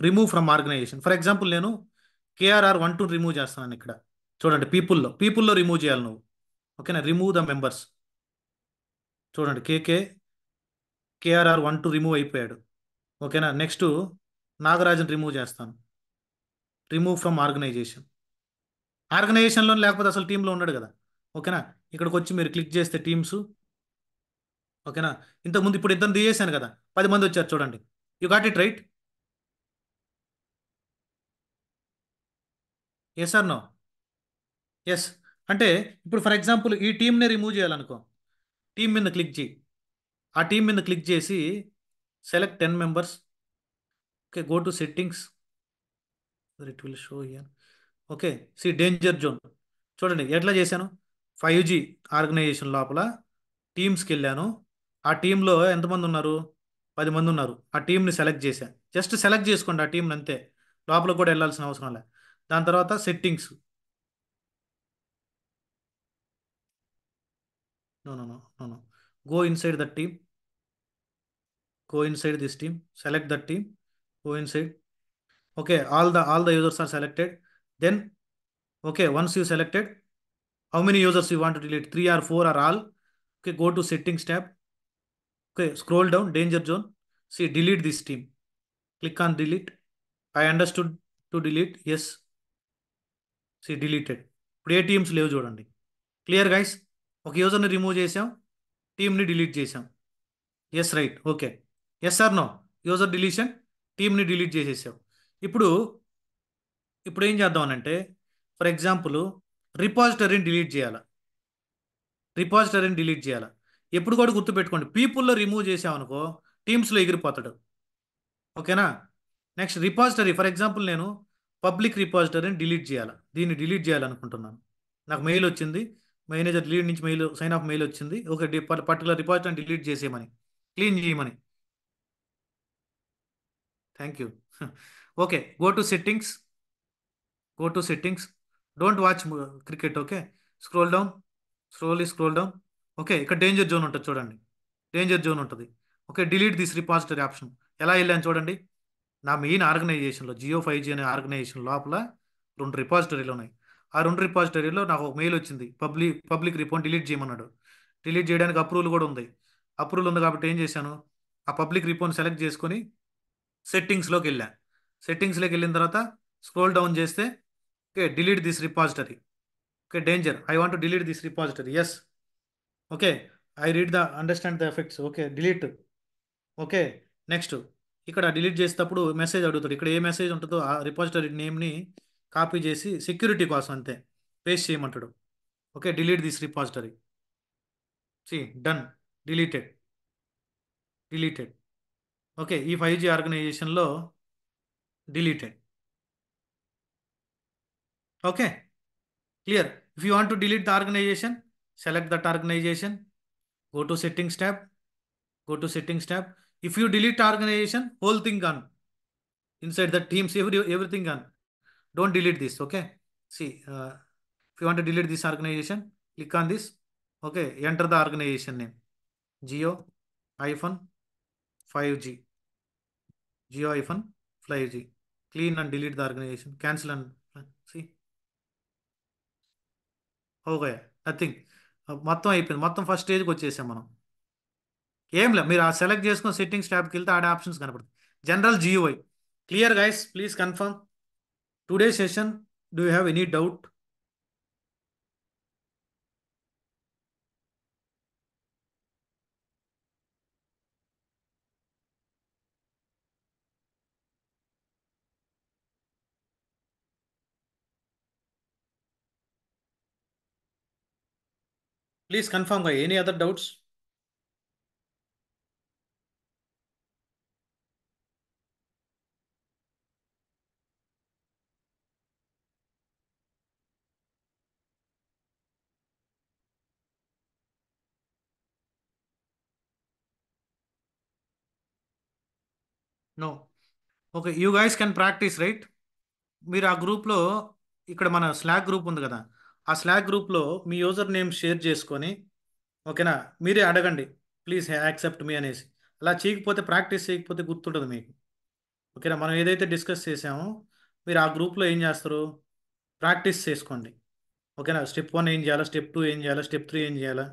remove from organization. For example, నేను KRR 1 2 రిమూవ్ చేస్తున్నాను ఇక్కడ. చూడండి, పీపుల్లో రిమూవ్ చేయాలి నువ్వు. ఓకేనా? Remove the members. చూడండి, KRR 1 2 రిమూవ్ అయిపోయాడు. ఓకేనా? నెక్స్ట్ నాగరాజన్ రిమూవ్ చేస్తాను. Remove from organisation. ఆర్గనైజేషన్లో లేకపోతే అసలు టీంలో ఉన్నాడు కదా. ఓకేనా? ఇక్కడికి వచ్చి మీరు క్లిక్ చేస్తే టీమ్స్. ఓకేనా? ఇంతకుముందు ఇప్పుడు ఇద్దరు తీసేసాను కదా, 10 మంది వచ్చారు చూడండి. You got it right? Yes or no? Yes. అంటే ఇప్పుడు ఫర్ ఎగ్జాంపుల్ ఈ టీంని రిమూవ్ చేయాలనుకో, టీం మీద క్లిక్ చేయి. ఆ టీం మీద క్లిక్ చేసి select 10 members. Okay, go to settings. It will show here. Okay, see danger zone. చూడండి ఎట్లా చేశాను. 5G ఆర్గనైజేషన్ లోపల టీమ్స్కి వెళ్ళాను. ఆ టీంలో ఎంతమంది ఉన్నారు? 10 మంది ఉన్నారు. ఆ టీంని సెలెక్ట్ చేశాను. జస్ట్ సెలెక్ట్ చేసుకోండి ఆ టీంని అంతే, లోపలికి కూడా వెళ్ళాల్సిన అవసరం లే. దాని తర్వాత settings. No no no no no, go inside that team. Go inside this team, select that team, go inside. Okay, all the users are selected. Then okay, once you selected, how many users you want to delete, 3 or 4 or all? Okay, go to settings tab. Okay, scroll down, danger zone. See, delete this team. Click on delete. I understood to delete. Yes. See, deleted. ఇప్పుడు ఏ టీమ్స్ లేవు చూడండి. Clear guys. ఒక యూజర్ని రిమూవ్ చేసాం, టీమ్ని డిలీట్ చేసాం. Yes right, okay. Yes or no? User deletion, టీమ్ని డిలీట్ చేసేసాం. ఇప్పుడు ఇప్పుడు ఏం చేద్దాం అంటే, ఫర్ ఎగ్జాంపుల్ రిపాజిటరీని డిలీట్ చేయాలి. రిపాజిటరీని డిలీట్ చేయాలి. ఎప్పుడు కూడా గుర్తుపెట్టుకోండి, పీపుల్లో రిమూవ్ చేసామనుకో టీమ్స్లో ఎగిరిపోతాడు. ఓకేనా? నెక్స్ట్ రిపాజిటరీ, ఫర్ ఎగ్జాంపుల్ నేను పబ్లిక్ రిపాజిటరీని డిలీట్ చేయాలి. దీన్ని డిలీట్ చేయాలనుకుంటున్నాను. నాకు మెయిల్ వచ్చింది, మేనేజర్ లీడ్ నుంచి మెయిల్, సైన్ ఆఫ్ మెయిల్ వచ్చింది, ఒక పర్టికులర్ రిపాజిటరీని డిలీట్ చేసేయమని, క్లీన్ చేయమని. Thank you. Okay, go to settings. Go to settings. Don't watch cricket. Okay, scroll down, scroll down. Okay, ఇక్కడ డేంజర్ జోన్ ఉంటుంది చూడండి. డేంజర్ జోన్ ఉంటుంది. Okay, delete this repository option. ఎలా వెళ్ళాను చూడండి. నా మెయిన్ ఆర్గనైజేషన్లో జియో 5G అనే ఆర్గనైజేషన్ లోపల 2 రిపాజిటరీలు ఉన్నాయి. ఆ 2 రిపాజిటరీలో నాకు ఒక మెయిల్ వచ్చింది, పబ్లిక్ రిపోర్ట్ డిలీట్ చేయమన్నాడు. డిలీట్ చేయడానికి అప్రూవల్ కూడా ఉంది. అప్రూవల్ ఉంది కాబట్టి ఏం చేశాను, ఆ పబ్లిక్ రిపోర్ట్ సెలెక్ట్ చేసుకొని సెట్టింగ్స్లోకి వెళ్ళా. సెట్టింగ్స్లోకి వెళ్ళిన తర్వాత స్క్రోల్ డౌన్ చేస్తే okay, delete this repository. Okay, danger, I want to delete this repository. Yes. Okay, I read the understand the effects. Okay, delete. Okay, next ఇక్కడ డిలీట్ చేసేటప్పుడు మెసేజ్ అడుగుతాడు. ఇక్కడ ఏ మెసేజ్ ఉంటుందో ఆ రిపాజిటరీ నేమ్ని కాపీ చేసి సెక్యూరిటీ కోసం అంతే పేస్ట్ చేయమంటాడు. Okay, delete this repository. See done, deleted. Deleted. Okay, ఈ 5G ఆర్గనైజేషన్లో deleted. Okay, clear. If you want to delete the organization, select that organization, go to settings tab, go to settings tab. If you delete organization, whole thing gone. Inside the teams, everything gone. Don't delete this. Okay, see, if you want to delete this organization, click on this. Okay, enter the organization name, geo hyphen 5G, geo hyphen 5G. Clean and delete the organization, cancel and see. Okay, nothing. మొత్తం అయిపోయింది. మొత్తం ఫస్ట్ స్టేజ్కి వచ్చేసాం మనం. ఏం లేదు, మీరు ఆ సెలెక్ట్ చేసుకుని సెట్టింగ్స్ ట్యాబ్కి వెళ్తే ఆడ ఆప్షన్స్ కనపడుతుంది. General GUI. Clear guys, please confirm today session. Do you have any doubt? Please confirm గా, any other doubts? No. Okay, you guys can practice right. మీరు ఆ గ్రూప్లో, ఇక్కడ మన స్లాక్ గ్రూప్ ఉంది కదా, ఆ స్లాక్ గ్రూప్లో మీ యూజర్ నేమ్ షేర్ చేసుకొని, ఓకేనా, మీరే అడగండి ప్లీజ్ యాక్సెప్ట్ మీ అనేసి. అలా చేయకపోతే, ప్రాక్టీస్ చేయకపోతే గుర్తుంటుంది మీకు. ఓకేనా, మనం ఏదైతే డిస్కస్ చేసామో మీరు ఆ గ్రూప్లో ఏం చేస్తారు, ప్రాక్టీస్ చేసుకోండి. ఓకేనా, స్టెప్ 1 ఏం చేయాలా, స్టెప్ 2 ఏం చేయాలా, స్టెప్ 3 ఏం చేయాలా.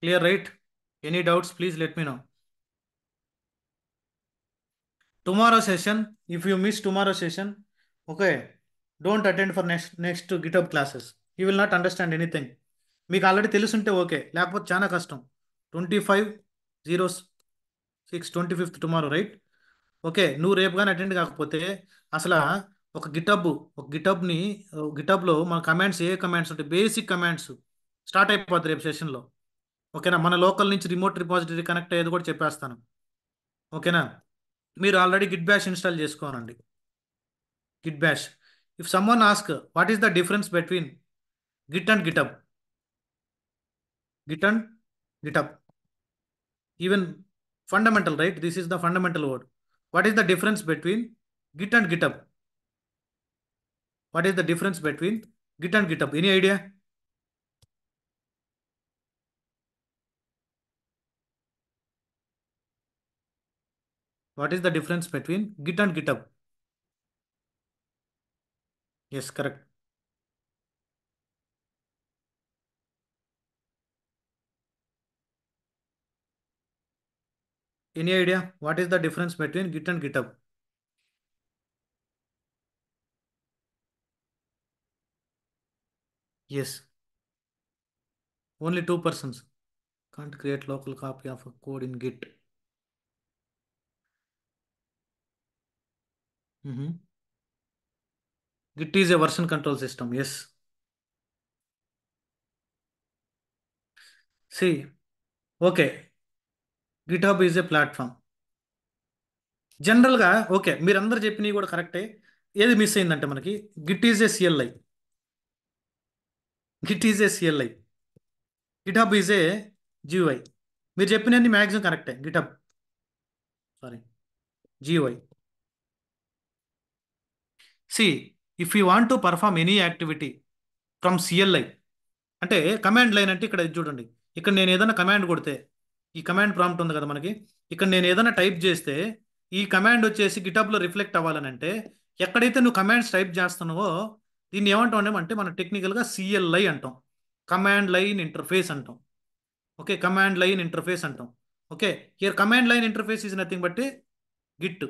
Clear right? Any doubts please let me know. Tomorrow session, if you miss tomorrow session, okay, don't attend for next GitHub classes. You will not understand anything. మీకు ఆల్రెడీ తెలుసుంటే ఓకే, లేకపోతే చాలా కష్టం. 25/06, 25th టుమారో రైట్? ఓకే, నువ్వు రేపు కానీ అటెండ్ కాకపోతే అసలు ఒక గిటబ్, ఒక గిటబ్ని, గిటబ్లో మన కమాండ్స్, ఏ కమాండ్స్ ఉంటాయి, బేసిక్ కమాండ్స్ స్టార్ట్ అయిపోద్ది రేపు సెషన్లో. ఓకేనా, మన లోకల్ నుంచి రిమోట్ రిపాజిటరీ కనెక్ట్ అయ్యేది కూడా చెప్పేస్తాను. ఓకేనా, మీరు ఆల్రెడీ గిట్ బ్యాష్ ఇన్స్టాల్ చేసుకోనండి. Git bash. If someone ask what is the difference between git and GitHub, git and GitHub, even fundamental right, this is the fundamental word. What is the difference between git and GitHub? What is the difference between git and GitHub? Any idea? What is the difference between Git and GitHub? Yes, correct. Any idea? What is the difference between Git and GitHub? Yes, only two persons. Can't create local copy of a code in Git. Mhm. Git is a version control system. Yes. See, okay. GitHub is a platform. జనరల్‌గా ఓకే. మీరందరూ చెప్పినవి కూడా కరెక్టే. ఏది మిస్ అయిందంటే మనకి Git is A CLI. Git is A CLI. GitHub is a GUI. మీరు చెప్పినన్ని మాక్సిమం కరెక్టే. GitHub sorry GUI. See if you want to perform any activity from CLI అంటే కమాండ్ లైన్ అంటే ఇక్కడ ఇది చూడండి. ఇక్కడ నేను ఏదైనా కమాండ్ కొడితే ఈ కమాండ్ ప్రాంప్ట్ ఉంది కదా మనకి. ఇక్కడ నేను ఏదైనా టైప్ చేస్తే ఈ కమాండ్ వచ్చేసి గిటబ్లో రిఫ్లెక్ట్ అవ్వాలని అంటే ఎక్కడైతే నువ్వు కమాండ్స్ టైప్ చేస్తున్నావో దీన్ని ఏమంటాం అంటే మనం టెక్నికల్గా సిఎల్ఐ అంటాం. కమాండ్ లైన్ ఇంటర్ఫేస్ అంటాం. ఓకే, కమాండ్ లైన్ ఇంటర్ఫేస్ అంటాం. Okay, here command line interface is nothing but Git.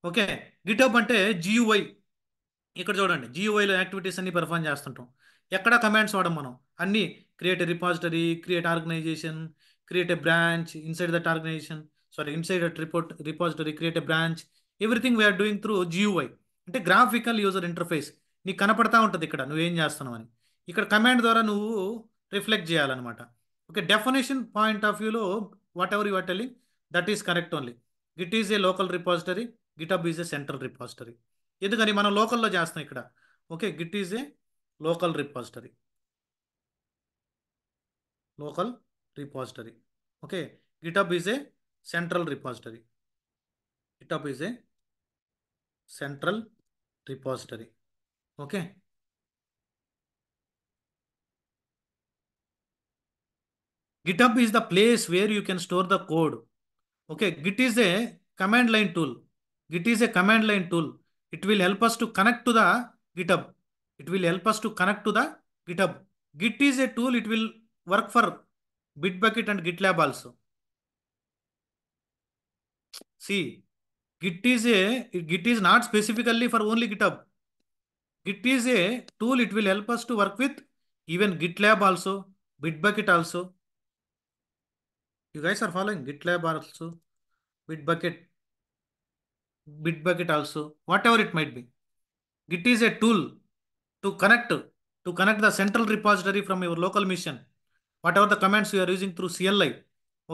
Okay, GitHub అంటే జియుఐ. ఇక్కడ చూడండి జియూఐలో యాక్టివిటీస్ అన్ని పెర్ఫామ్ చేస్తుంటాం. ఎక్కడ కమాండ్స్ వాడం మనం అన్ని create a repository, create organization, create a branch inside that organization, sorry inside that repository create a branch. Everything we're doing through GUI. అంటే గ్రాఫికల్ యూజర్ ఇంటర్ఫేస్ నీకు కనపడతా ఉంటుంది ఇక్కడ నువ్వేం చేస్తున్నావు అని. ఇక్కడ కమాండ్ ద్వారా నువ్వు రిఫ్లెక్ట్ చేయాలన్నమాట. ఓకే, డెఫినేషన్ పాయింట్ ఆఫ్ వ్యూలో whatever you are telling that is correct only. Git is a local repository, GitHub is a central repository. ఎందుకని మనం లోకల్లో చేస్తాం ఇక్కడ. Okay, Git is a local repository. Local repository. Okay, GitHub is a central repository. GitHub is a central repository. Okay, GitHub is the place where you can store the code. Okay, Git is a command line tool. Git is a command line tool. It will help us to connect to the GitHub. It will help us to connect to the GitHub. Git is a tool. It will work for Bitbucket and GitLab also. See, Git is not specifically for only GitHub. Git is a tool. It will help us to work with even GitLab also, Bitbucket also. You guys are following GitLab also, Bitbucket, Bitbucket also, whatever it might be. Git is a tool to connect the central repository from your local machine. Whatever the commands you are using through CLI.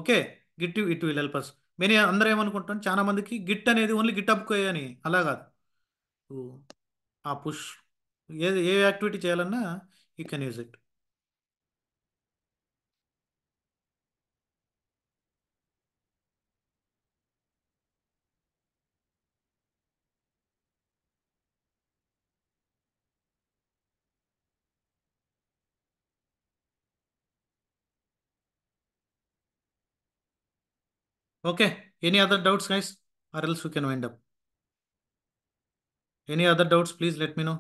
Okay, Git it will help us. Many అందరూ ఏమనుకుంటాం చాలా మందికి గిట్ అనేది ఓన్లీ గిటబ్ అని. అలా కాదు. ఆ పుష్ ఏ యాక్టివిటీ చేయాలన్నా you can use it. Okay, any other doubts guys or else you can wind up. Any other doubts please let me know.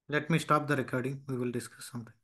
Let me stop the recording. We will discuss something.